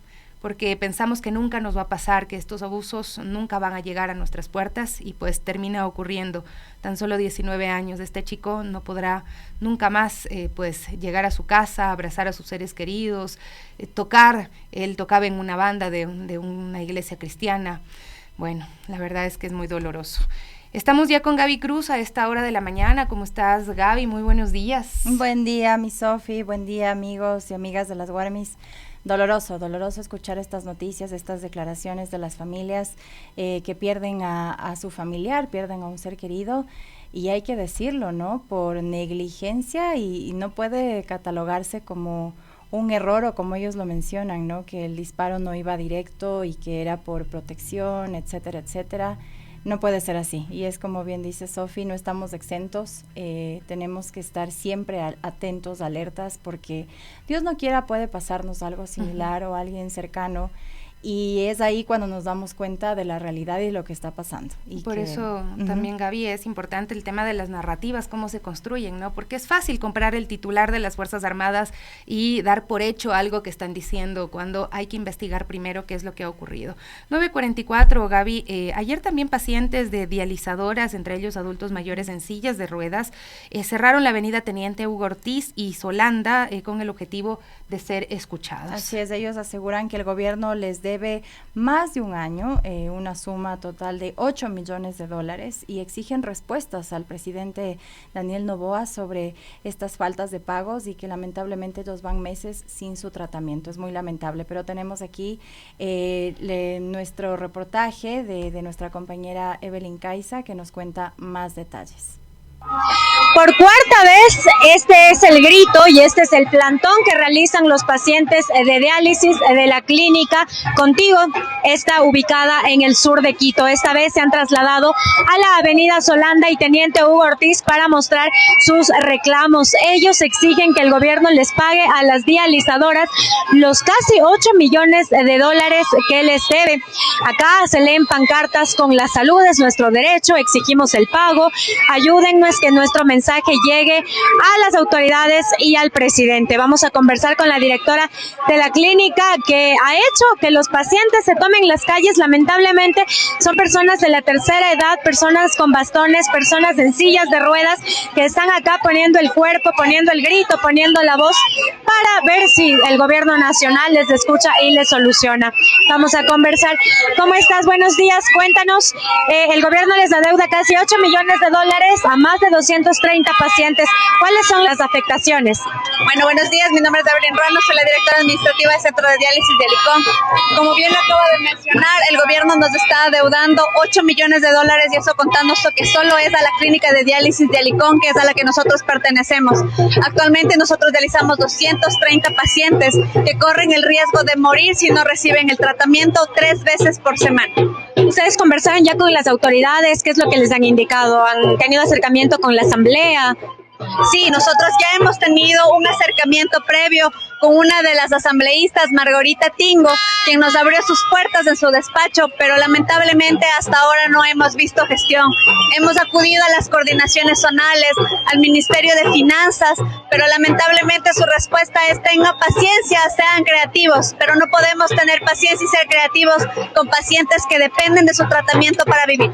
Porque pensamos que nunca nos va a pasar, que estos abusos nunca van a llegar a nuestras puertas y pues termina ocurriendo. Tan solo 19 años, este chico no podrá nunca más pues llegar a su casa, abrazar a sus seres queridos, tocar. Él tocaba en una banda de una iglesia cristiana. Bueno, la verdad es que es muy doloroso. Estamos ya con Gaby Cruz a esta hora de la mañana. ¿Cómo estás, Gaby? Muy buenos días. Buen día, mi Sofi. Buen día, amigos y amigas de las Guarmis. Doloroso escuchar estas noticias, estas declaraciones de las familias que pierden a su familiar, pierden a un ser querido, y hay que decirlo, ¿no? Por negligencia, y no puede catalogarse como un error, o como ellos lo mencionan, ¿no? Que el disparo no iba directo y que era por protección, etcétera, etcétera. No puede ser así, y es como bien dice Sofi, no estamos exentos, tenemos que estar siempre atentos, alertas, porque Dios no quiera puede pasarnos algo similar o alguien cercano, y es ahí cuando nos damos cuenta de la realidad y lo que está pasando. Y por eso también, Gaby, es importante el tema de las narrativas, cómo se construyen, ¿no? Porque es fácil comprar el titular de las Fuerzas Armadas y dar por hecho algo que están diciendo, cuando hay que investigar primero qué es lo que ha ocurrido. 9:44, Gaby, ayer también pacientes de dializadoras, entre ellos adultos mayores en sillas de ruedas, cerraron la avenida Teniente Hugo Ortiz y Solanda con el objetivo de ser escuchados. Así es, ellos aseguran que el gobierno les debe más de un año, una suma total de $8 millones, y exigen respuestas al presidente Daniel Noboa sobre estas faltas de pagos, y que lamentablemente ellos van meses sin su tratamiento. Es muy lamentable, pero tenemos aquí nuestro reportaje de nuestra compañera Evelyn Caiza, que nos cuenta más detalles. Por cuarta vez, este es el grito y este es el plantón que realizan los pacientes de diálisis de la clínica Contigo. Está ubicada en el sur de Quito. Esta vez se han trasladado a la avenida Solanda y Teniente Hugo Ortiz para mostrar sus reclamos. Ellos exigen que el gobierno les pague a las dializadoras los casi $8 millones que les debe. Acá se leen pancartas con "la salud es nuestro derecho, exigimos el pago, ayúdennos que nuestro mensaje llegue a las autoridades y al presidente". Vamos a conversar con la directora de la clínica, que ha hecho que los pacientes se tomen las calles. Lamentablemente son personas de la tercera edad, personas con bastones, personas en sillas de ruedas, que están acá poniendo el cuerpo, poniendo el grito, poniendo la voz, para ver si el gobierno nacional les escucha y les soluciona. Vamos a conversar. ¿Cómo estás? Buenos días. Cuéntanos, el gobierno les adeuda casi $8 millones a más de 230 pacientes. ¿Cuáles son las afectaciones? Bueno, buenos días. Mi nombre es Evelyn Ramos, soy la directora administrativa del Centro de Diálisis de Alicón. Como bien lo acabo de mencionar, el gobierno nos está adeudando $8 millones, y eso contando que solo es a la clínica de diálisis de Alicón, que es a la que nosotros pertenecemos. Actualmente nosotros dializamos 230 pacientes que corren el riesgo de morir si no reciben el tratamiento 3 veces por semana. ¿Ustedes conversaron ya con las autoridades? ¿Qué es lo que les han indicado? ¿Han tenido acercamiento con la asamblea? Sí, nosotros ya hemos tenido un acercamiento previo con una de las asambleístas, Margarita Tingo, quien nos abrió sus puertas en su despacho, pero lamentablemente hasta ahora no hemos visto gestión. Hemos acudido a las coordinaciones zonales, al Ministerio de Finanzas, pero lamentablemente su respuesta es: tengan paciencia, sean creativos, pero no podemos tener paciencia y ser creativos con pacientes que dependen de su tratamiento para vivir.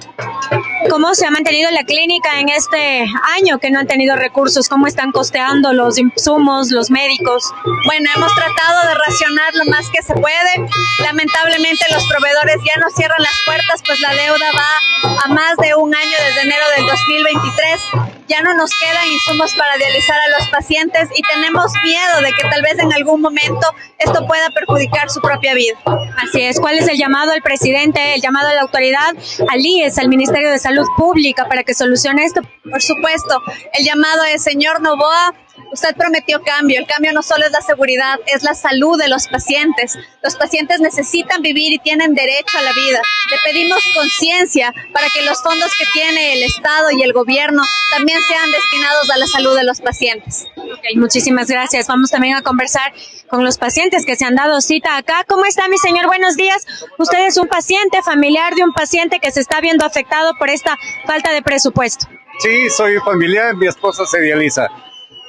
¿Cómo se ha mantenido la clínica en este año que no han tenido recursos? ¿Cómo están costeando los insumos, los médicos? Bueno, hemos tratado de racionar lo más que se puede. Lamentablemente los proveedores ya nos cierran las puertas, pues la deuda va a más de un año, desde enero del 2023. Ya no nos quedan insumos para dializar a los pacientes y tenemos miedo de que tal vez en algún momento esto pueda perjudicar su propia vida. Así es. ¿Cuál es el llamado al presidente, el llamado a la autoridad, al IES, al Ministerio de Salud Pública, para que solucione esto? Por supuesto, el llamado es: señor Noboa, Usted prometió cambio. El cambio no solo es la seguridad, es la salud de los pacientes. Los pacientes necesitan vivir y tienen derecho a la vida. Le pedimos conciencia para que los fondos que tiene el Estado y el gobierno también sean destinados a la salud de los pacientes. Okay, muchísimas gracias. Vamos también a conversar con los pacientes que se han dado cita acá. ¿Cómo está, mi señor? Buenos días. Usted es un paciente, familiar de un paciente que se está viendo afectado por esta falta de presupuesto. Sí, soy familiar, mi esposa se dializa.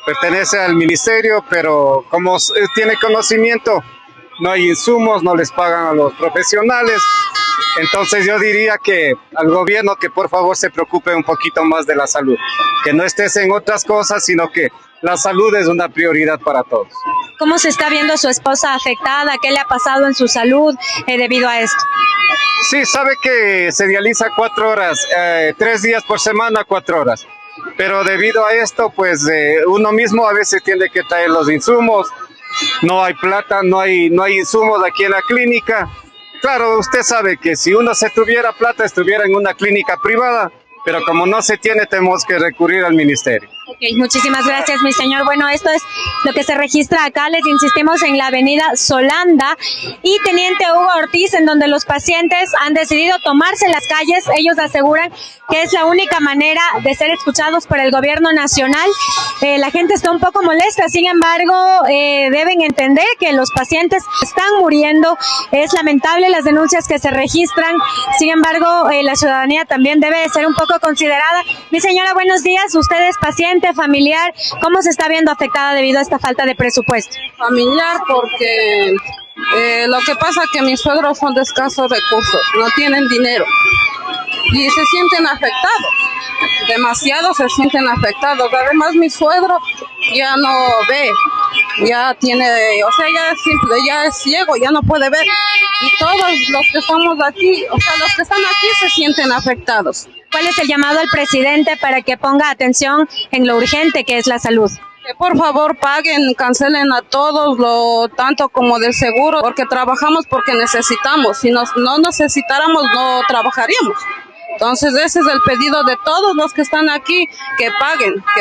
Pertenece al ministerio, pero como tiene conocimiento, no hay insumos, no les pagan a los profesionales. Entonces yo diría que al gobierno que por favor se preocupe un poquito más de la salud, que no estés en otras cosas, sino que la salud es una prioridad para todos. ¿Cómo se está viendo su esposa afectada? ¿Qué le ha pasado en su salud debido a esto? Sí, sabe que se dializa 4 horas, 3 días por semana, 4 horas. Pero debido a esto, pues uno mismo a veces tiene que traer los insumos. No hay plata, no hay insumos aquí en la clínica. Claro, usted sabe que si uno se tuviera plata, estuviera en una clínica privada, pero como no se tiene, tenemos que recurrir al ministerio. Ok, muchísimas gracias, mi señor. Bueno, esto es lo que se registra acá, les insistimos, en la avenida Solanda y Teniente Hugo Ortiz, en donde los pacientes han decidido tomarse las calles. Ellos aseguran que es la única manera de ser escuchados por el gobierno nacional. La gente está un poco molesta, sin embargo, deben entender que los pacientes están muriendo. Es lamentable las denuncias que se registran, sin embargo, la ciudadanía también debe ser un poco considerada. Mi señora, buenos días. Usted es paciente, familiar. ¿Cómo se está viendo afectada debido a esta falta de presupuesto? Familiar, porque lo que pasa es que mis suegros son de escasos recursos, no tienen dinero y se sienten afectados, demasiado se sienten afectados. Además, mi suegro ya no ve, ya tiene, o sea, ya es simple, ya es ciego, ya no puede ver. Y todos los que estamos aquí, o sea, los que están aquí se sienten afectados. ¿Cuál es el llamado al presidente para que ponga atención en lo urgente que es la salud? Que por favor paguen, cancelen a todos, tanto como del seguro, porque trabajamos porque necesitamos. Si no necesitáramos, no trabajaríamos. Entonces ese es el pedido de todos los que están aquí, que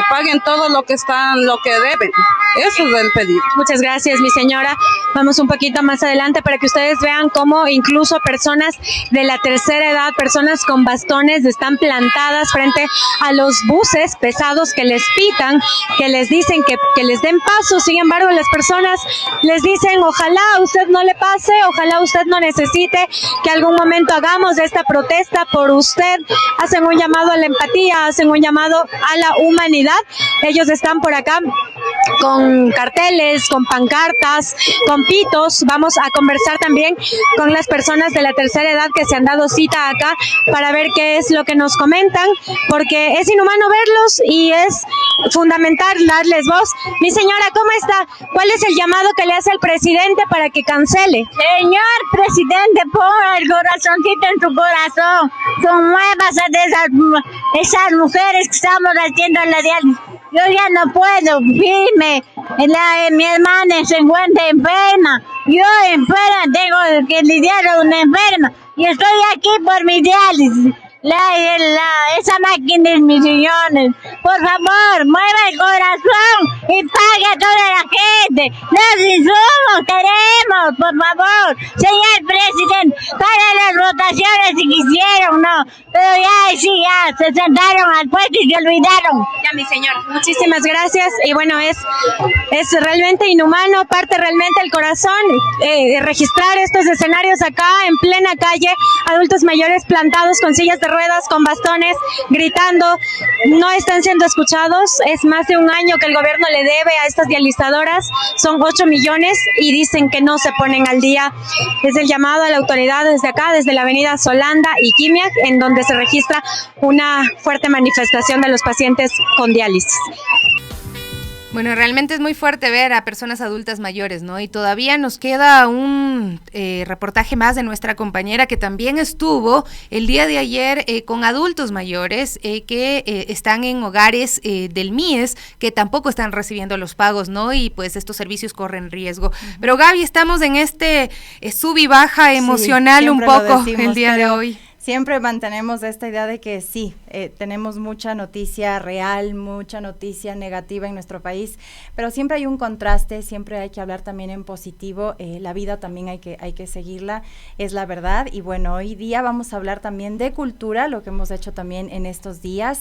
paguen todo lo que deben. Eso es el pedido. Muchas gracias, mi señora. Vamos un poquito más adelante para que ustedes vean cómo incluso personas de la tercera edad, personas con bastones, están plantadas frente a los buses pesados que les pitan, que les dicen que les den paso. Sin embargo, las personas les dicen, ojalá usted no le pase, ojalá usted no necesite que algún momento hagamos esta protesta por usted. Hacen un llamado a la empatía, hacen un llamado a la humanidad. Ellos están por acá con carteles, con pancartas, con pitos. Vamos a conversar también con las personas de la tercera edad que se han dado cita acá para ver qué es lo que nos comentan, porque es inhumano verlos y es fundamental darles voz. Mi señora, ¿cómo está? ¿Cuál es el llamado que le hace al presidente para que cancele? Señor presidente, pon el corazoncito en tu corazón, conmuevas a esas mujeres que estamos haciendo la diálisis. Yo ya no puedo, firme. Mi hermana se encuentra enferma. Yo enferma, tengo que lidiar con una enferma. Y estoy aquí por mi diálisis. Esa máquina es mis riñones. Por favor, mueva el corazón y pague a toda la gente. Los insumos queremos, por favor. Señor presidente, para las votaciones si quisieron, no. Pero ya se sentaron al puesto y se olvidaron. Ya, mi señor, muchísimas gracias. Y bueno, es realmente inhumano, parte realmente el corazón, registrar estos escenarios acá en plena calle, adultos mayores plantados con sillas de ruedas, con bastones, gritando, no están siendo escuchados. Es más de un año que el gobierno le debe a estas dializadoras, son 8 millones y dicen que no se ponen al día. Es el llamado a la autoridad desde acá, desde la avenida Solanda y Quimiac, en donde se registra una fuerte manifestación de los pacientes con diálisis. Bueno, realmente es muy fuerte ver a personas adultas mayores, ¿no? Y todavía nos queda un reportaje más de nuestra compañera que también estuvo el día de ayer con adultos mayores que están en hogares del MIES, que tampoco están recibiendo los pagos, ¿no? Y pues estos servicios corren riesgo. Pero Gaby, estamos en este sub y baja emocional un poco el día de hoy. Siempre mantenemos esta idea de que sí, tenemos mucha noticia real, mucha noticia negativa en nuestro país, pero siempre hay un contraste, siempre hay que hablar también en positivo, la vida también hay que seguirla, es la verdad. Y bueno, hoy día vamos a hablar también de cultura, lo que hemos hecho también en estos días,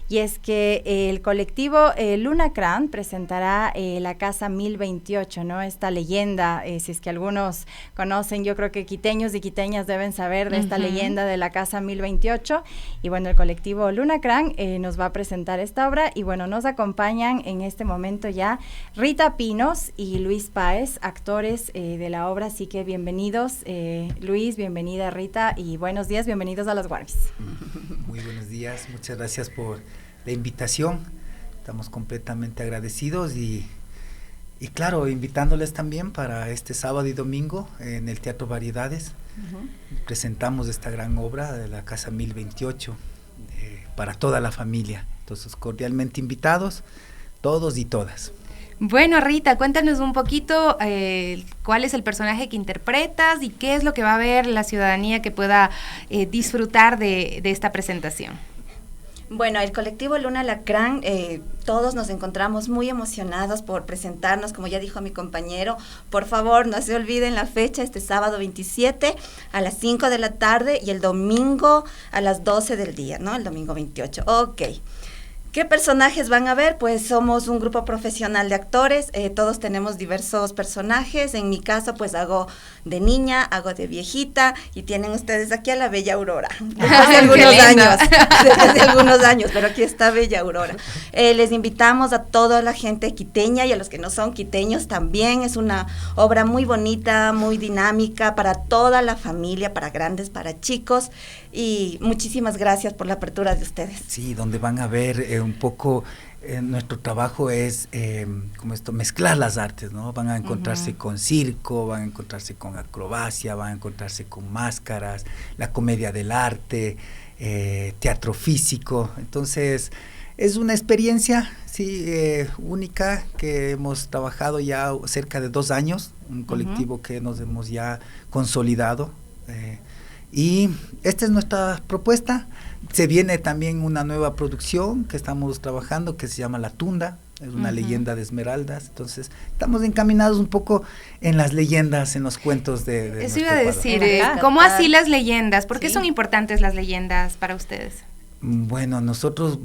y es que el colectivo Lunacran presentará la Casa 1028, ¿no? Esta leyenda, si es que algunos conocen, yo creo que quiteños y quiteñas deben saber de esta leyenda de la Casa 1028, y bueno, el colectivo Lunacran nos va a presentar esta obra, y bueno, nos acompañan en este momento ya Rita Pinos y Luis Páez, actores de la obra, así que bienvenidos, Luis, bienvenida Rita, y buenos días, bienvenidos a Las Warmis. Muy buenos días, muchas gracias por la invitación, estamos completamente agradecidos y claro, invitándoles también para este sábado y domingo en el Teatro Variedades. Presentamos esta gran obra de la Casa 1028 para toda la familia. Entonces, cordialmente invitados, todos y todas. Bueno, Rita, cuéntanos un poquito cuál es el personaje que interpretas y qué es lo que va a ver la ciudadanía que pueda disfrutar de esta presentación. Bueno, el colectivo Lunacran, todos nos encontramos muy emocionados por presentarnos, como ya dijo mi compañero. Por favor, no se olviden la fecha, este sábado 27 a las 5 de la tarde y el domingo a las 12 del día, ¿no? El domingo 28. Ok. ¿Qué personajes van a ver? Pues somos un grupo profesional de actores, todos tenemos diversos personajes. En mi caso, pues hago de niña, hago de viejita, y tienen ustedes aquí a la Bella Aurora. Después de algunos años, pero aquí está Bella Aurora. Les invitamos a toda la gente quiteña y a los que no son quiteños también. Es una obra muy bonita, muy dinámica, para toda la familia, para grandes, para chicos, y muchísimas gracias por la apertura de ustedes. Sí, donde van a ver un poco, nuestro trabajo es mezclar las artes, ¿no? Van a encontrarse con circo, van a encontrarse con acrobacia, van a encontrarse con máscaras, la comedia del arte, teatro físico. Entonces, es una experiencia, sí, única, que hemos trabajado ya cerca de 2 años, un colectivo que nos hemos ya consolidado, y esta es nuestra propuesta. Se viene también una nueva producción que estamos trabajando, que se llama La Tunda, es una leyenda de Esmeraldas. Entonces, estamos encaminados un poco en las leyendas, en los cuentos de Eso iba a decir, ¿cómo así las leyendas? ¿Por qué son importantes las leyendas para ustedes? Bueno, nosotros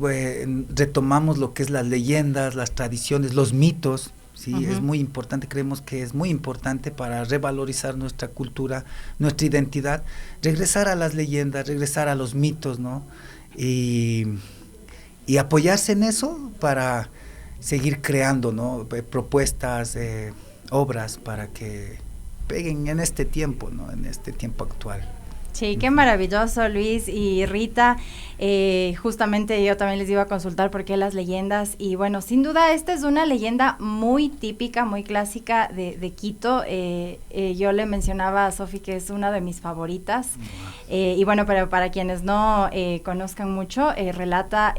retomamos lo que es las leyendas, las tradiciones, los mitos. Sí, es muy importante, creemos que es muy importante para revalorizar nuestra cultura, nuestra identidad, regresar a las leyendas, regresar a los mitos, ¿no? Y apoyarse en eso para seguir creando, ¿no? Propuestas, obras para que peguen en este tiempo, ¿no? En este tiempo actual. Sí, qué maravilloso, Luis y Rita. Justamente yo también les iba a consultar por qué las leyendas, y bueno, sin duda esta es una leyenda muy típica, muy clásica de Quito. Yo le mencionaba a Sofi que es una de mis favoritas, y bueno, pero para quienes no conozcan mucho, relata,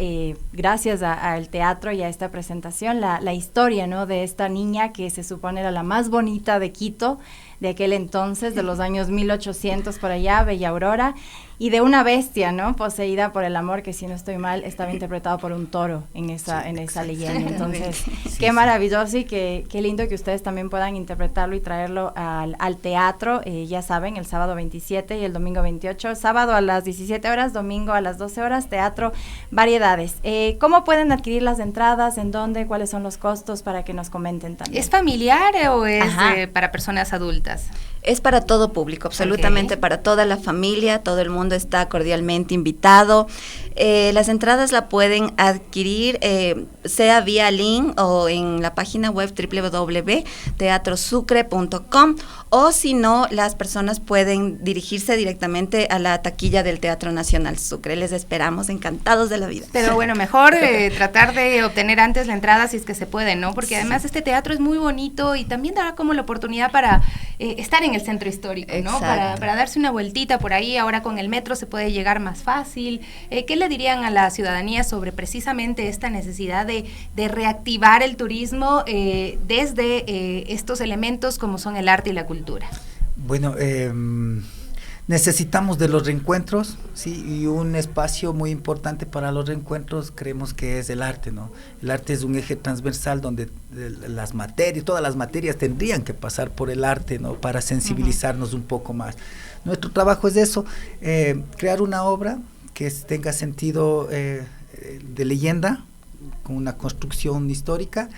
gracias al teatro y a esta presentación, la historia, ¿no? De esta niña que se supone era la más bonita de Quito, de aquel entonces, de los años 1800 por allá, Bella Aurora, y de una bestia, ¿no? Poseída por el amor, que si no estoy mal, estaba interpretado por un toro en esa leyenda. Entonces, qué maravilloso, y qué lindo que ustedes también puedan interpretarlo y traerlo al teatro. Ya saben, el sábado 27 y el domingo 28, sábado a las 17 horas, domingo a las 12 horas, Teatro Variedades. ¿Cómo pueden adquirir las entradas? ¿En dónde? ¿Cuáles son los costos? Para que nos comenten también. ¿Es familiar o es para personas adultas? Es para todo público, absolutamente para toda la familia, todo el mundo está cordialmente invitado. Las entradas la pueden adquirir sea vía link o en la página web www.teatrosucre.com, o si no, las personas pueden dirigirse directamente a la taquilla del Teatro Nacional Sucre. Les esperamos encantados de la vida. Pero bueno, mejor tratar de obtener antes la entrada si es que se puede, ¿no? Porque además este teatro es muy bonito y también dará como la oportunidad para estar en el centro histórico, ¿no? Para darse una vueltita por ahí. Ahora con el metro se puede llegar más fácil. ¿Qué le dirían a la ciudadanía sobre precisamente esta necesidad de reactivar el turismo desde estos elementos como son el arte y la cultura? Bueno, Necesitamos de los reencuentros, ¿sí? Y un espacio muy importante para los reencuentros creemos que es el arte, ¿no? El arte es un eje transversal donde las materias, todas las materias tendrían que pasar por el arte, ¿no? Para sensibilizarnos un poco más. Nuestro trabajo es eso, crear una obra que tenga sentido de leyenda, con una construcción histórica,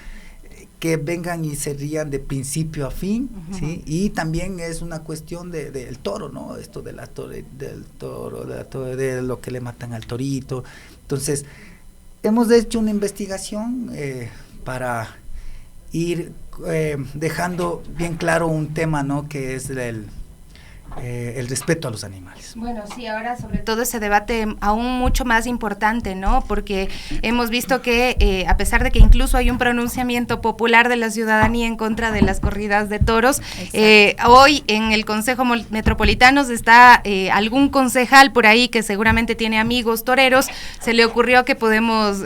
que vengan y se rían de principio a fin, ¿sí? Y también es una cuestión del toro, ¿no? Esto de de lo que le matan al torito. Entonces, hemos hecho una investigación para ir dejando bien claro un tema, ¿no? Que es el respeto a los animales. Bueno, sí, ahora sobre todo ese debate aún mucho más importante, ¿no? Porque hemos visto que a pesar de que incluso hay un pronunciamiento popular de la ciudadanía en contra de las corridas de toros, hoy en el Consejo Metropolitano está algún concejal por ahí que seguramente tiene amigos toreros, se le ocurrió que podemos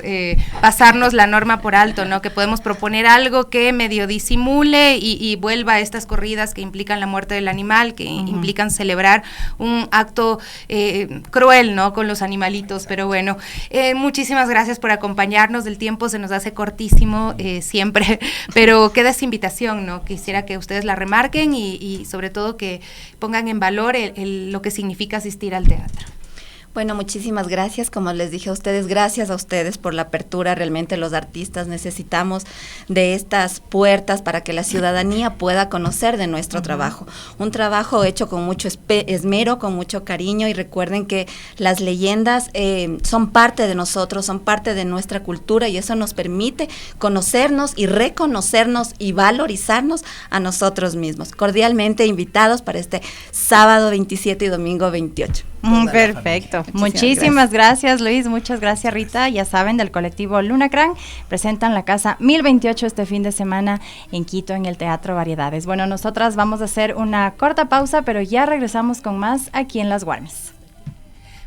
pasarnos la norma por alto, ¿no? Que podemos proponer algo que medio disimule y vuelva a estas corridas que implican la muerte del animal, que implican celebrar un acto cruel, ¿no? Con los animalitos, pero bueno, muchísimas gracias por acompañarnos, el tiempo se nos hace cortísimo siempre, pero queda esa invitación, ¿no? Quisiera que ustedes la remarquen y sobre todo que pongan en valor lo que significa asistir al teatro. Bueno, muchísimas gracias, como les dije a ustedes, gracias a ustedes por la apertura, realmente los artistas necesitamos de estas puertas para que la ciudadanía pueda conocer de nuestro trabajo, un trabajo hecho con mucho esmero, con mucho cariño, y recuerden que las leyendas son parte de nosotros, son parte de nuestra cultura, y eso nos permite conocernos y reconocernos y valorizarnos a nosotros mismos. Cordialmente invitados para este sábado 27 y domingo 28. Perfecto. Muchísimas gracias, Luis. Muchas gracias, Rita. Ya saben, del colectivo Lunacran presentan la casa 1028 este fin de semana en Quito, en el Teatro Variedades. Bueno, nosotras vamos a hacer una corta pausa, pero ya regresamos con más aquí en Las Guarmes.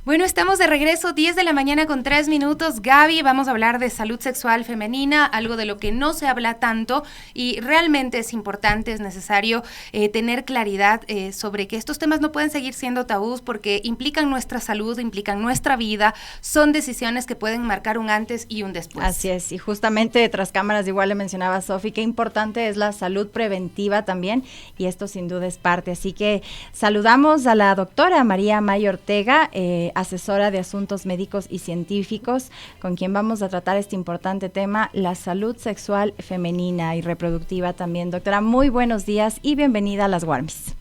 Bueno, estamos de regreso, 10 de la mañana con 3 minutos. Gaby, vamos a hablar de salud sexual femenina, algo de lo que no se habla tanto y realmente es importante, es necesario tener claridad sobre que estos temas no pueden seguir siendo tabús porque implican nuestra salud, implican nuestra vida, son decisiones que pueden marcar un antes y un después. Así es, y justamente tras cámaras igual le mencionaba a Sofi, qué importante es la salud preventiva también, y esto sin duda es parte. Así que saludamos a la doctora María May Ortega, asesora de asuntos médicos y científicos, con quien vamos a tratar este importante tema, la salud sexual femenina y reproductiva también. Doctora, muy buenos días y bienvenida a Las Guarmes.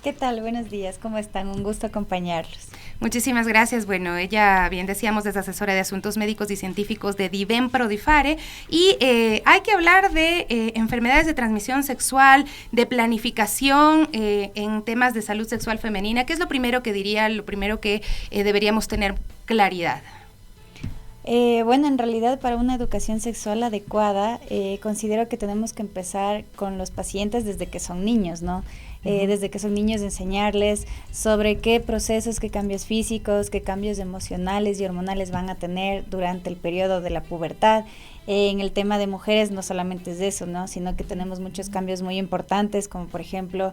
¿Qué tal? Buenos días, ¿cómo están? Un gusto acompañarlos. Muchísimas gracias. Bueno, ella, bien decíamos, es asesora de asuntos médicos y científicos de Diven Prodifare, y hay que hablar de enfermedades de transmisión sexual, de planificación en temas de salud sexual femenina. ¿Qué es lo primero que diría, lo primero que deberíamos tener claridad? Bueno, en realidad para una educación sexual adecuada, considero que tenemos que empezar con los pacientes desde que son niños, ¿no? Desde que son niños, enseñarles sobre qué procesos, qué cambios físicos, qué cambios emocionales y hormonales van a tener durante el periodo de la pubertad. En el tema de mujeres no solamente es eso, ¿no? Sino que tenemos muchos cambios muy importantes, como por ejemplo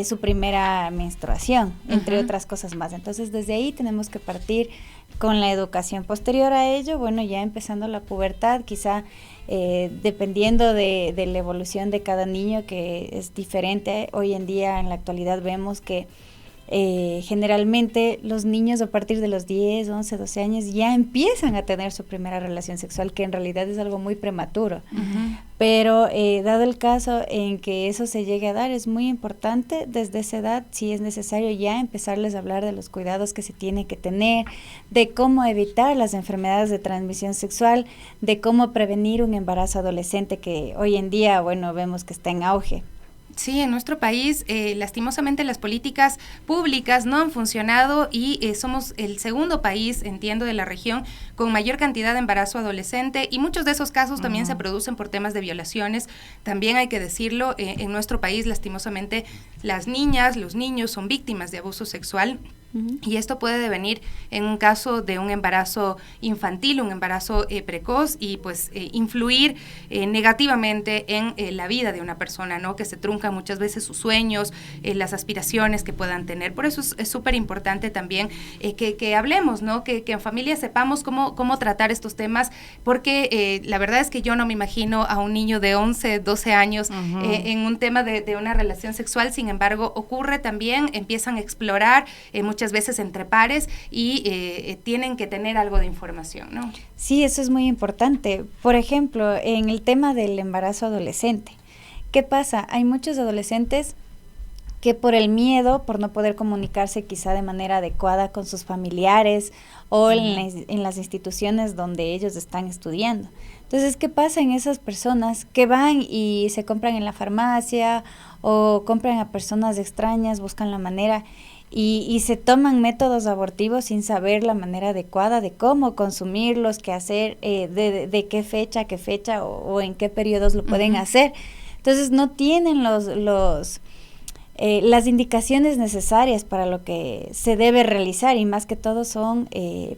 su primera menstruación, entre otras cosas más. Entonces desde ahí tenemos que partir con la educación. Posterior a ello, bueno, ya empezando la pubertad, quizá dependiendo de la evolución de cada niño, que es diferente. Hoy en día, en la actualidad, vemos que generalmente los niños a partir de los 10, 11, 12 años ya empiezan a tener su primera relación sexual, que en realidad es algo muy prematuro. Pero dado el caso en que eso se llegue a dar, es muy importante desde esa edad, si es necesario, ya empezarles a hablar de los cuidados que se tiene que tener, de cómo evitar las enfermedades de transmisión sexual, de cómo prevenir un embarazo adolescente que hoy en día, bueno, vemos que está en auge. Sí, en nuestro país, lastimosamente, las políticas públicas no han funcionado y somos el segundo país, entiendo, de la región con mayor cantidad de embarazo adolescente, y muchos de esos casos también se producen por temas de violaciones. También hay que decirlo, en nuestro país, lastimosamente, las niñas, los niños son víctimas de abuso sexual. Y esto puede devenir en un caso de un embarazo infantil, un embarazo precoz, y pues influir negativamente en la vida de una persona, ¿no? Que se truncan muchas veces sus sueños, las aspiraciones que puedan tener. Por eso es súper importante también que hablemos, ¿no? Que en familia sepamos cómo tratar estos temas, porque la verdad es que yo no me imagino a un niño de 11, 12 años en un tema de una relación sexual. Sin embargo, ocurre también, empiezan a explorar muchas veces entre pares y tienen que tener algo de información, ¿no? Sí, eso es muy importante. Por ejemplo, en el tema del embarazo adolescente, ¿qué pasa? Hay muchos adolescentes que por el miedo, por no poder comunicarse quizá de manera adecuada con sus familiares o en las instituciones donde ellos están estudiando. Entonces, ¿qué pasa en esas personas que van y se compran en la farmacia o compran a personas extrañas, buscan la manera y se toman métodos abortivos sin saber la manera adecuada de cómo consumirlos, qué hacer, de qué fecha o en qué periodos lo pueden hacer? Entonces, no tienen las indicaciones necesarias para lo que se debe realizar, y más que todo son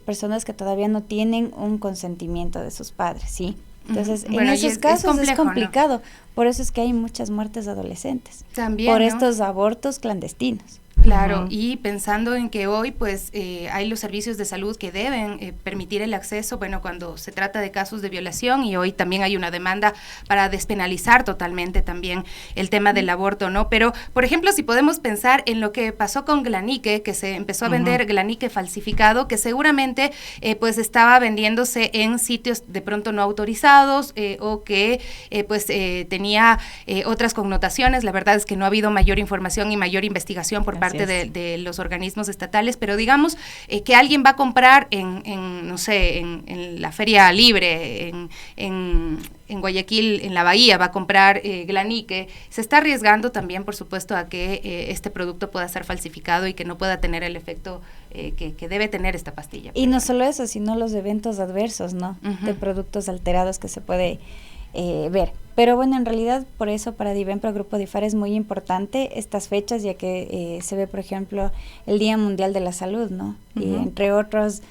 personas que todavía no tienen un consentimiento de sus padres, ¿sí? Entonces, en esos casos es complicado, ¿no? Por eso es que hay muchas muertes de adolescentes, también, por estos abortos clandestinos. Claro, y pensando en que hoy pues hay los servicios de salud que deben permitir el acceso, bueno, cuando se trata de casos de violación, y hoy también hay una demanda para despenalizar totalmente también el tema del aborto, ¿no? Pero, por ejemplo, si podemos pensar en lo que pasó con Glanique, que se empezó a vender Glanique falsificado, que seguramente pues estaba vendiéndose en sitios de pronto no autorizados o que pues tenía otras connotaciones. La verdad es que no ha habido mayor información y mayor investigación por parte de los organismos estatales, pero digamos que alguien va a comprar no sé, en la Feria Libre, en Guayaquil, en la Bahía, va a comprar Glanique, se está arriesgando también, por supuesto, a que este producto pueda ser falsificado y que no pueda tener el efecto que debe tener esta pastilla. Y no solo eso, sino los eventos adversos, ¿no? De productos alterados que se puede ver. Pero bueno, en realidad por eso para Divenpro Grupo DIFAR es muy importante estas fechas, ya que se ve, por ejemplo, el Día Mundial de la Salud, ¿no? Y entre otros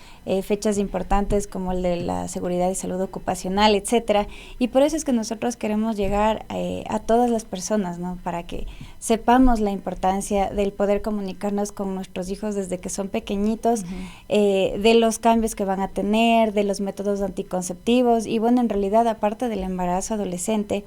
fechas importantes como el de la seguridad y salud ocupacional, etcétera. Y por eso es que nosotros queremos llegar a todas las personas, ¿no? Para que sepamos la importancia del poder comunicarnos con nuestros hijos desde que son pequeñitos, de los cambios que van a tener, de los métodos anticonceptivos. Y bueno, en realidad, aparte del embarazo adolescente,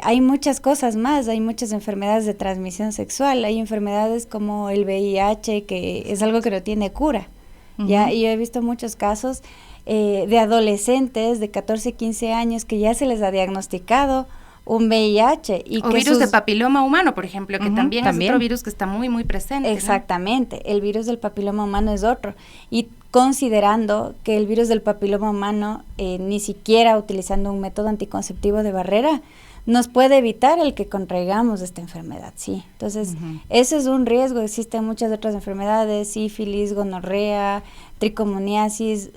hay muchas cosas más, hay muchas enfermedades de transmisión sexual, hay enfermedades como el VIH, que es algo que no tiene cura, ¿ya? Y yo he visto muchos casos de adolescentes de 14, 15 años que ya se les ha diagnosticado un VIH. O virus de papiloma humano, por ejemplo, que también es otro virus que está muy, muy presente. Exactamente, ¿no? El virus del papiloma humano es otro. Y considerando que el virus del papiloma humano, ni siquiera utilizando un método anticonceptivo de barrera, nos puede evitar el que contraigamos esta enfermedad, sí. Entonces, ese es un riesgo. Existen muchas otras enfermedades, sífilis, gonorrea, tricomoniasis,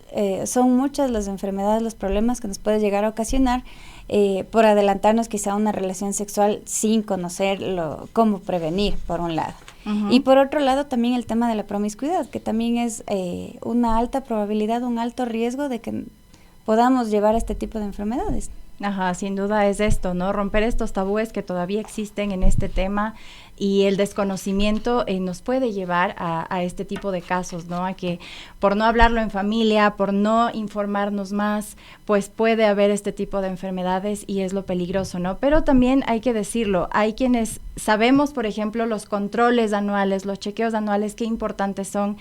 son muchas las enfermedades, los problemas que nos puede llegar a ocasionar por adelantarnos quizá a una relación sexual sin conocer cómo prevenir, por un lado. Y por otro lado también el tema de la promiscuidad, que también es una alta probabilidad, un alto riesgo de que podamos llevar este tipo de enfermedades. Ajá, sin duda es esto, ¿no? Romper estos tabúes que todavía existen en este tema, y el desconocimiento nos puede llevar a este tipo de casos, ¿no? A que por no hablarlo en familia, por no informarnos más, pues puede haber este tipo de enfermedades, y es lo peligroso, ¿no? Pero también hay que decirlo, hay quienes sabemos, por ejemplo, los controles anuales, los chequeos anuales, qué importantes son,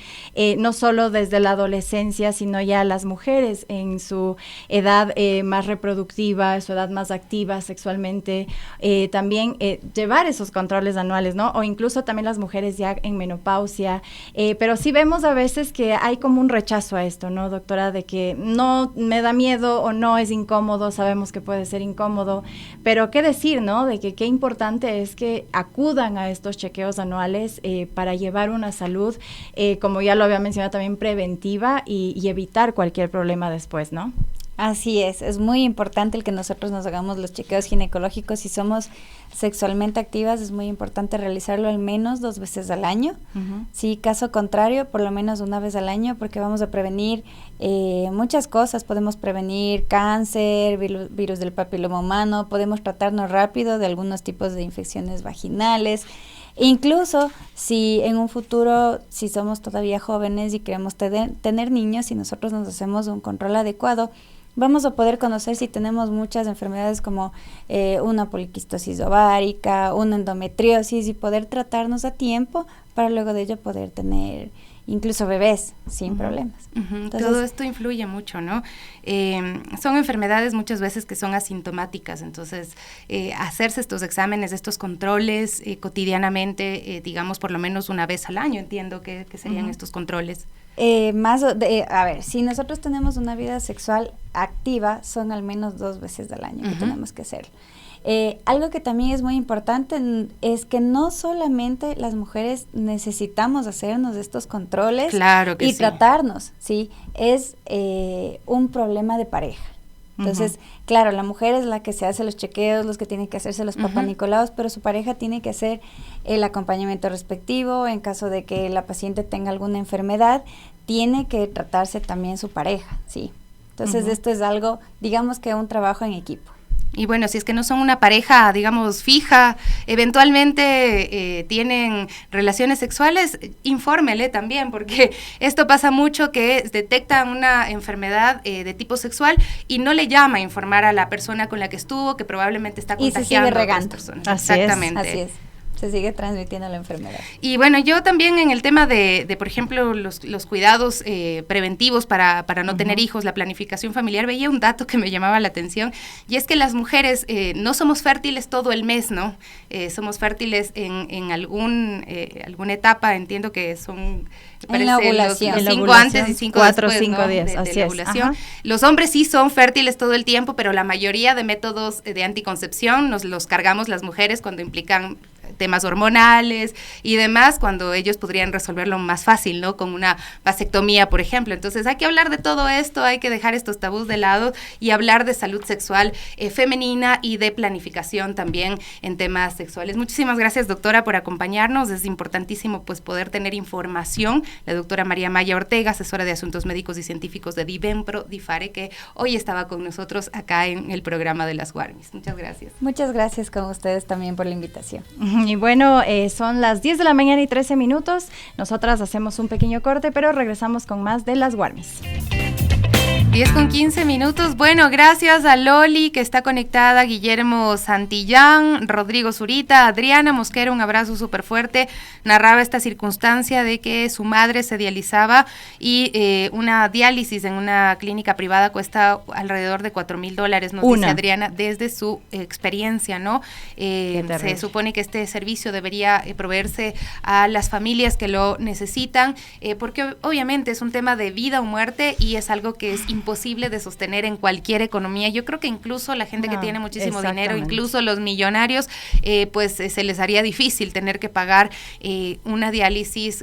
no solo desde la adolescencia, sino ya las mujeres en su edad más reproductiva, su edad más activa sexualmente, también llevar esos controles anuales, ¿no? O incluso también las mujeres ya en menopausia, pero sí vemos a veces que hay como un rechazo a esto, ¿no, doctora? De que no me da miedo o no es incómodo, sabemos que puede ser incómodo, pero qué decir, ¿no? De que qué importante es que acudan a estos chequeos anuales para llevar una salud, como ya lo había mencionado también, preventiva y evitar cualquier problema después, ¿no? Así es muy importante el que nosotros nos hagamos los chequeos ginecológicos. Si somos sexualmente activas, es muy importante realizarlo al menos 2 veces al año. Sí, caso contrario, por lo menos 1 vez al año, porque vamos a prevenir muchas cosas. Podemos prevenir cáncer, virus del papiloma humano, podemos tratarnos rápido de algunos tipos de infecciones vaginales. Incluso si en un futuro, si somos todavía jóvenes y queremos tener niños, si nosotros nos hacemos un control adecuado, vamos a poder conocer si tenemos muchas enfermedades como una poliquistosis ovárica, una endometriosis, y poder tratarnos a tiempo para luego de ello poder tener incluso bebés sin problemas. Entonces, todo esto influye mucho, ¿no? Son enfermedades muchas veces que son asintomáticas, entonces hacerse estos exámenes, estos controles cotidianamente, digamos por lo menos 1 vez al año, entiendo que serían estos controles. A ver, si nosotros tenemos una vida sexual activa, son al menos 2 veces al año que tenemos que hacerlo. Algo que también es muy importante es que no solamente las mujeres necesitamos hacernos estos controles y tratarnos, ¿sí? Es un problema de pareja. Entonces, claro, la mujer es la que se hace los chequeos, los que tiene que hacerse los papanicolaos, pero su pareja tiene que hacer el acompañamiento respectivo. En caso de que la paciente tenga alguna enfermedad, tiene que tratarse también su pareja, ¿sí? Entonces, esto es algo, digamos que un trabajo en equipo. Y bueno, si es que no son una pareja, digamos, fija, eventualmente tienen relaciones sexuales, infórmele también, porque esto pasa mucho, que detectan una enfermedad de tipo sexual y no le llama a informar a la persona con la que estuvo, que probablemente está contagiando a otras personas. Exactamente. Así es. Se sigue transmitiendo la enfermedad. Y bueno, yo también en el tema de por ejemplo, los cuidados preventivos para no tener hijos, la planificación familiar, veía un dato que me llamaba la atención, y es que las mujeres no somos fértiles todo el mes, ¿no? Somos fértiles en alguna etapa, entiendo que son... En la ovulación. Los 5 antes y 5 4 después, 5 ¿no? días, de así la es. ovulación. Los hombres sí son fértiles todo el tiempo, pero la mayoría de métodos de anticoncepción nos los cargamos las mujeres cuando implican temas hormonales y demás, cuando ellos podrían resolverlo más fácil, ¿no? Con una vasectomía, por ejemplo. Entonces hay que hablar de todo esto, hay que dejar estos tabús de lado y hablar de salud sexual femenina y de planificación también en temas sexuales. Muchísimas gracias, doctora, por acompañarnos. Es importantísimo pues poder tener información. La doctora María Maya Ortega, asesora de Asuntos Médicos y Científicos de Divenpro, DIFARE, que hoy estaba con nosotros acá en el programa de las Guarmis. Muchas gracias. Muchas gracias con ustedes también por la invitación. Y bueno, son las 10 de la mañana y 13 minutos. Nosotras hacemos un pequeño corte, pero regresamos con más de las Guarmis. 10:15. Bueno, gracias a Loli, que está conectada, Guillermo Santillán, Rodrigo Zurita, Adriana Mosquera, un abrazo súper fuerte. Narraba esta circunstancia de que su madre se dializaba y una diálisis en una clínica privada cuesta alrededor de $4,000, nos dice Adriana, desde su experiencia, ¿no? Se supone que este servicio debería proveerse a las familias que lo necesitan, porque obviamente es un tema de vida o muerte y es algo que es imposible de sostener en cualquier economía. Yo creo que incluso la gente que tiene muchísimo dinero, incluso los millonarios, pues se les haría difícil tener que pagar una diálisis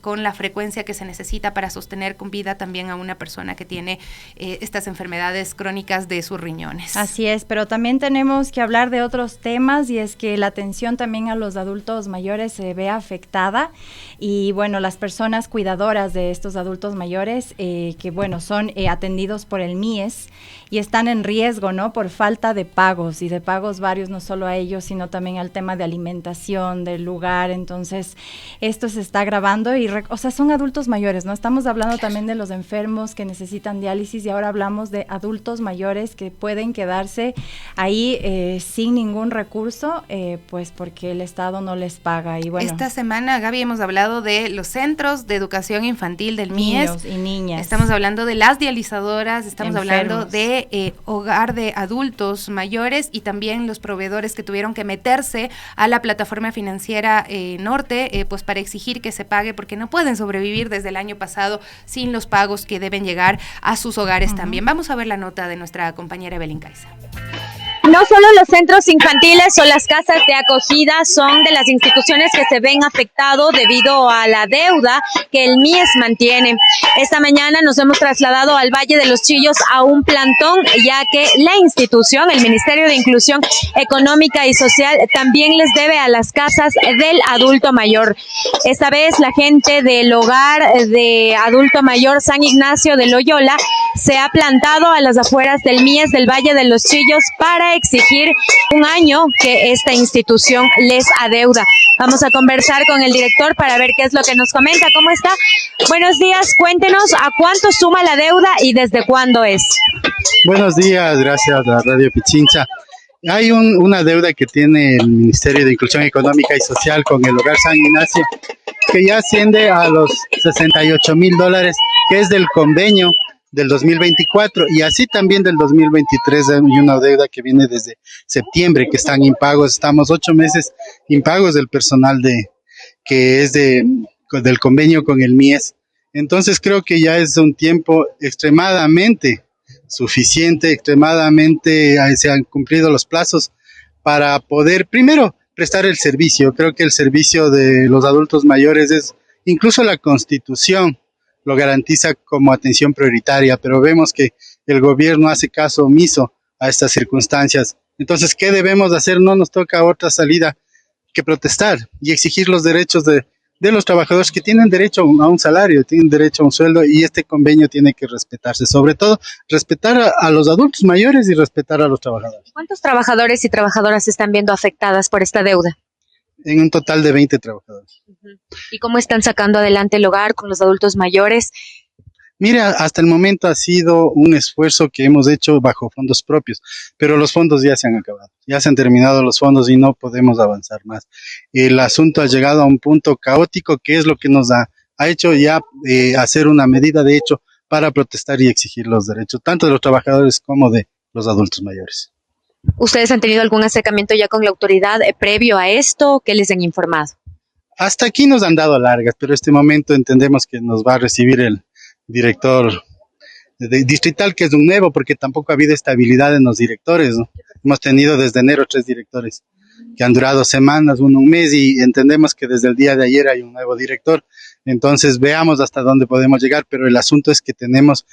con la frecuencia que se necesita para sostener con vida también a una persona que tiene estas enfermedades crónicas de sus riñones. Así es, pero también tenemos que hablar de otros temas, y es que la atención también a los adultos mayores se ve afectada, y bueno, las personas cuidadoras de estos adultos mayores que bueno, son atendidos por el MIES y están en riesgo, ¿no? Por falta de pagos, y de pagos varios, no solo a ellos, sino también al tema de alimentación, del lugar. Entonces, esto se está agravando y, o sea, son adultos mayores, ¿no? Estamos hablando también de los enfermos que necesitan diálisis, y ahora hablamos de adultos mayores que pueden quedarse ahí sin ningún recurso, pues porque el Estado no les paga. Y bueno, esta semana, Gaby, hemos hablado de los centros de educación infantil del MIES. Niños y niñas. Estamos hablando de las dializadoras, estamos hablando de hogar de adultos mayores, y también los proveedores que tuvieron que meterse a la plataforma financiera Norte, pues para exigir que se pague, porque no pueden sobrevivir desde el año pasado sin los pagos que deben llegar a sus hogares también. Vamos a ver la nota de nuestra compañera Evelyn Caiza. No solo los centros infantiles o las casas de acogida son de las instituciones que se ven afectados debido a la deuda que el MIES mantiene. Esta mañana nos hemos trasladado al Valle de los Chillos a un plantón, ya que la institución, el Ministerio de Inclusión Económica y Social, también les debe a las casas del adulto mayor. Esta vez la gente del hogar de adulto mayor San Ignacio de Loyola se ha plantado a las afueras del MIES del Valle de los Chillos para exigir un año que esta institución les adeuda. Vamos a conversar con el director para ver qué es lo que nos comenta. ¿Cómo está? Buenos días, cuéntenos a cuánto suma la deuda y desde cuándo es. Buenos días, gracias a Radio Pichincha. Hay una deuda que tiene el Ministerio de Inclusión Económica y Social con el Hogar San Ignacio, que ya asciende a los $68,000, que es del convenio del 2024, y así también del 2023 hay una deuda que viene desde septiembre, que están impagos. Estamos 8 meses impagos del personal que es del convenio con el MIES. Entonces creo que ya es un tiempo extremadamente suficiente, extremadamente se han cumplido los plazos para poder primero prestar el servicio. Creo que el servicio de los adultos mayores es, incluso la Constitución lo garantiza como atención prioritaria, pero vemos que el gobierno hace caso omiso a estas circunstancias. Entonces, ¿qué debemos hacer? No nos toca otra salida que protestar y exigir los derechos de los trabajadores, que tienen derecho a un salario, tienen derecho a un sueldo, y este convenio tiene que respetarse. Sobre todo, respetar a los adultos mayores y respetar a los trabajadores. ¿Cuántos trabajadores y trabajadoras se están viendo afectadas por esta deuda? En un total de 20 trabajadores. ¿Y cómo están sacando adelante el hogar con los adultos mayores? Mira, hasta el momento ha sido un esfuerzo que hemos hecho bajo fondos propios, pero los fondos ya se han acabado, ya se han terminado los fondos y no podemos avanzar más. El asunto ha llegado a un punto caótico, que es lo que nos ha hecho ya hacer una medida de hecho para protestar y exigir los derechos, tanto de los trabajadores como de los adultos mayores. ¿Ustedes han tenido algún acercamiento ya con la autoridad previo a esto? ¿Qué les han informado? Hasta aquí nos han dado largas, pero este momento entendemos que nos va a recibir el director distrital, que es un nuevo, porque tampoco ha habido estabilidad en los directores, ¿no? Hemos tenido desde enero 3 directores que han durado semanas, uno un mes, y entendemos que desde el día de ayer hay un nuevo director. Entonces veamos hasta dónde podemos llegar, pero el asunto es que tenemos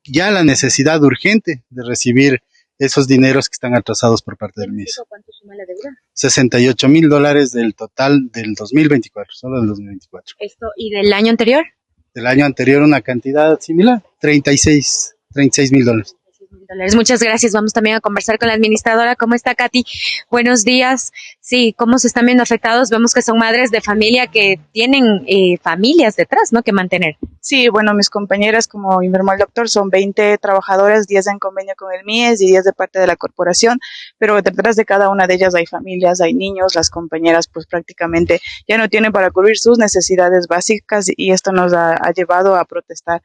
ya la necesidad urgente de recibir esos dineros que están atrasados por parte del MIES. ¿Cuánto suma la deuda? $68,000 del total del 2024, solo del 2024. ¿Esto y del año anterior? Del año anterior una cantidad similar, $36,000. Muchas gracias. Vamos también a conversar con la administradora. ¿Cómo está, Katy? Buenos días. Sí, ¿cómo se están viendo afectados? Vemos que son madres de familia que tienen familias detrás, ¿no?, que mantener. Sí, bueno, mis compañeras, como informó el doctor, son 20 trabajadoras, 10 en convenio con el MIES y 10 de parte de la corporación, pero detrás de cada una de ellas hay familias, hay niños. Las compañeras pues prácticamente ya no tienen para cubrir sus necesidades básicas, y esto nos ha llevado a protestar.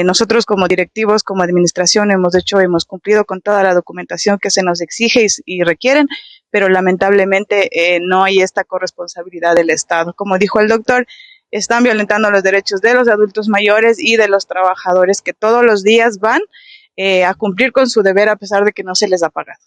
Nosotros como directivos, como administración, hemos cumplido con toda la documentación que se nos exige y requieren, pero lamentablemente no hay esta corresponsabilidad del Estado. Como dijo el doctor, están violentando los derechos de los adultos mayores y de los trabajadores que todos los días van a cumplir con su deber a pesar de que no se les ha pagado.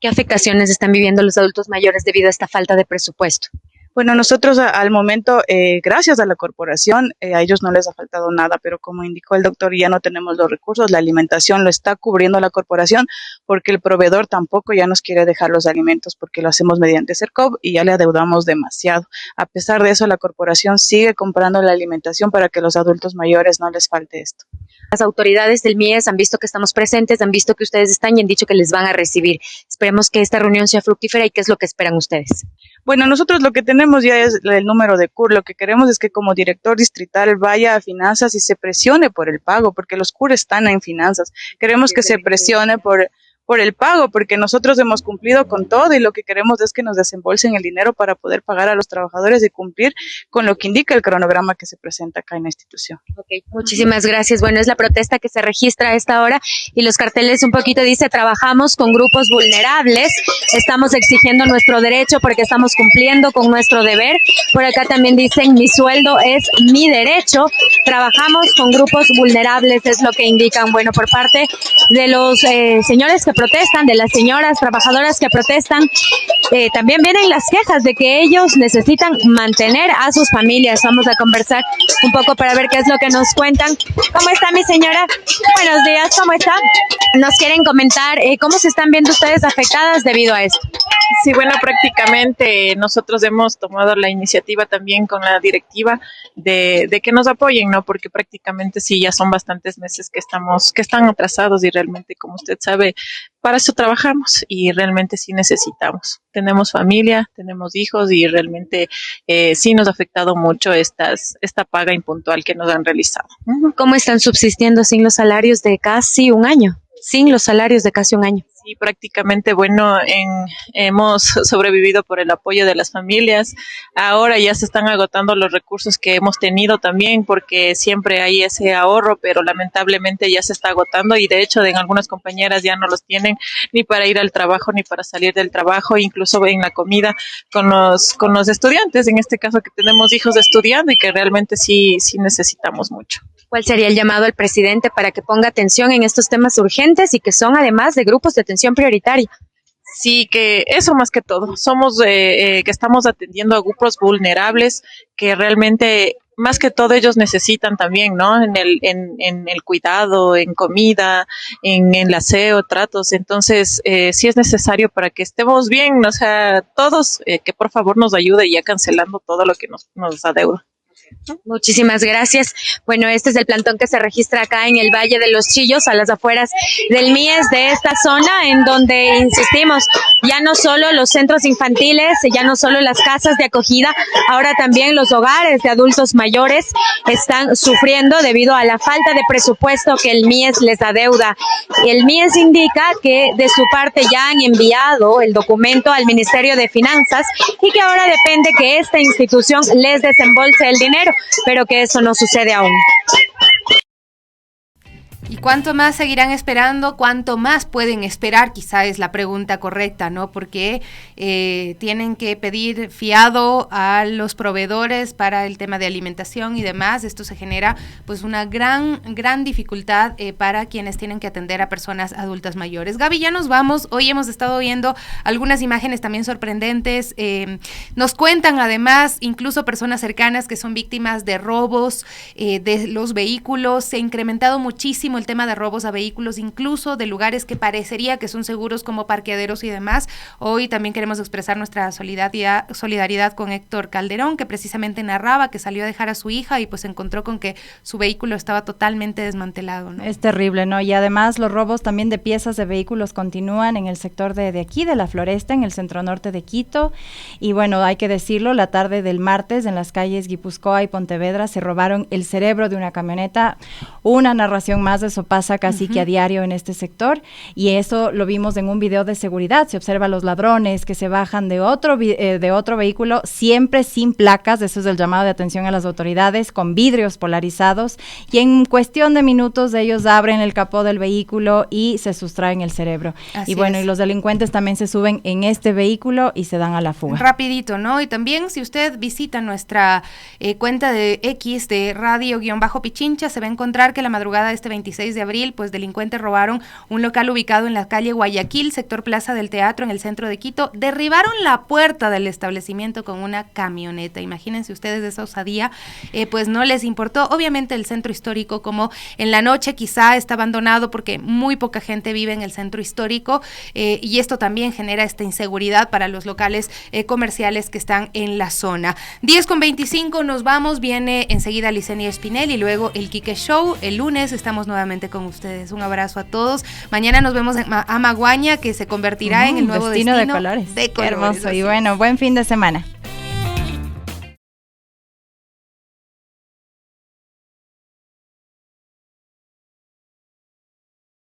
¿Qué afectaciones están viviendo los adultos mayores debido a esta falta de presupuesto? Bueno, nosotros al momento, gracias a la corporación, a ellos no les ha faltado nada, pero como indicó el doctor, ya no tenemos los recursos. La alimentación lo está cubriendo la corporación, porque el proveedor tampoco ya nos quiere dejar los alimentos, porque lo hacemos mediante CERCOV y ya le adeudamos demasiado. A pesar de eso, la corporación sigue comprando la alimentación para que los adultos mayores no les falte esto. Las autoridades del MIES han visto que estamos presentes, han visto que ustedes están y han dicho que les van a recibir. Esperemos que esta reunión sea fructífera. ¿Y qué es lo que esperan ustedes? Bueno, nosotros lo que tenemos ya es el número de CUR. Lo que queremos es que como director distrital vaya a finanzas y se presione por el pago, porque los CUR están en finanzas. Queremos que se presione por el pago, porque nosotros hemos cumplido con todo y lo que queremos es que nos desembolsen el dinero para poder pagar a los trabajadores y cumplir con lo que indica el cronograma que se presenta acá en la institución. Okay, muchísimas gracias. Bueno, es la protesta que se registra a esta hora y los carteles un poquito dice: trabajamos con grupos vulnerables, estamos exigiendo nuestro derecho porque estamos cumpliendo con nuestro deber. Por acá también dicen: mi sueldo es mi derecho, trabajamos con grupos vulnerables, es lo que indican. Bueno, por parte de los señores que protestan, de las señoras trabajadoras que protestan, también vienen las quejas de que ellos necesitan mantener a sus familias. Vamos a conversar un poco para ver qué es lo que nos cuentan. ¿Cómo está mi señora? Buenos días, ¿cómo está? Nos quieren comentar cómo se están viendo ustedes afectadas debido a esto. Sí, bueno, prácticamente nosotros hemos tomado la iniciativa también con la directiva de que nos apoyen, ¿no? Porque prácticamente sí, ya son bastantes meses que están atrasados y realmente, como usted sabe, para eso trabajamos y realmente sí necesitamos. Tenemos familia, tenemos hijos y realmente sí nos ha afectado mucho esta paga impuntual que nos han realizado. ¿Cómo están subsistiendo sin los salarios de casi un año? Sin los salarios de casi un año. Sí, prácticamente, bueno, hemos sobrevivido por el apoyo de las familias. Ahora ya se están agotando los recursos que hemos tenido también, porque siempre hay ese ahorro, pero lamentablemente ya se está agotando y de hecho en algunas compañeras ya no los tienen ni para ir al trabajo ni para salir del trabajo, incluso en la comida con los estudiantes, en este caso que tenemos hijos estudiando y que realmente sí necesitamos mucho. ¿Cuál sería el llamado al presidente para que ponga atención en estos temas urgentes y que son además de grupos de atención prioritaria? Sí, que eso más que todo. Somos que estamos atendiendo a grupos vulnerables que realmente más que todo ellos necesitan también, ¿no? En el cuidado, en comida, en el aseo, tratos. Entonces, sí es necesario para que estemos bien, o sea, todos, que por favor nos ayude ya cancelando todo lo que nos adeuda. Muchísimas gracias. Bueno, este es el plantón que se registra acá en el Valle de los Chillos, a las afueras del MIES de esta zona, en donde, insistimos, ya no solo los centros infantiles, ya no solo las casas de acogida, ahora también los hogares de adultos mayores están sufriendo debido a la falta de presupuesto que el MIES les adeuda. El MIES indica que de su parte ya han enviado el documento al Ministerio de Finanzas y que ahora depende que esta institución les desembolse el dinero, pero que eso no sucede aún. ¿Y cuánto más seguirán esperando? ¿Cuánto más pueden esperar? Quizá es la pregunta correcta, ¿no? Porque tienen que pedir fiado a los proveedores para el tema de alimentación y demás. Esto se genera pues una gran dificultad para quienes tienen que atender a personas adultas mayores. Gaby, ya nos vamos. Hoy hemos estado viendo algunas imágenes también sorprendentes. Nos cuentan además incluso personas cercanas que son víctimas de robos de los vehículos. Se ha incrementado muchísimo el tema de robos a vehículos, incluso de lugares que parecería que son seguros como parqueaderos y demás. Hoy también queremos expresar nuestra solidaridad con Héctor Calderón, que precisamente narraba que salió a dejar a su hija y pues se encontró con que su vehículo estaba totalmente desmantelado, ¿no? Es terrible, ¿no? Y además los robos también de piezas de vehículos continúan en el sector de aquí, de La Floresta, en el centro norte de Quito. Y bueno, hay que decirlo, la tarde del martes en las calles Guipúzcoa y Pontevedra se robaron el cerebro de una camioneta. Una narración más, eso pasa casi que a diario en este sector, y eso lo vimos en un video de seguridad. Se observa a los ladrones que se bajan de otro vehículo, siempre sin placas. Eso es el llamado de atención a las autoridades, con vidrios polarizados, y en cuestión de minutos ellos abren el capó del vehículo y se sustraen el cerebro. Así y bueno, y los delincuentes también se suben en este vehículo y se dan a la fuga. Rapidito, ¿no? Y también si usted visita nuestra cuenta de X de Radio-Pichincha, se va a encontrar que la madrugada de este 26 de abril, pues delincuentes robaron un local ubicado en la calle Guayaquil, sector Plaza del Teatro, en el centro de Quito. Derribaron la puerta del establecimiento con una camioneta. Imagínense ustedes esa osadía, pues no les importó. Obviamente el centro histórico, como en la noche quizá está abandonado porque muy poca gente vive en el centro histórico, y esto también genera esta inseguridad para los locales comerciales que están en la zona. 10:25, nos vamos, viene enseguida Licenia Espinel y luego el Quique Show. El lunes estamos nuevamente con ustedes. Un abrazo a todos. Mañana nos vemos en Amaguaña, que se convertirá en el nuevo destino de colores. Qué hermoso. Y bueno, buen fin de semana.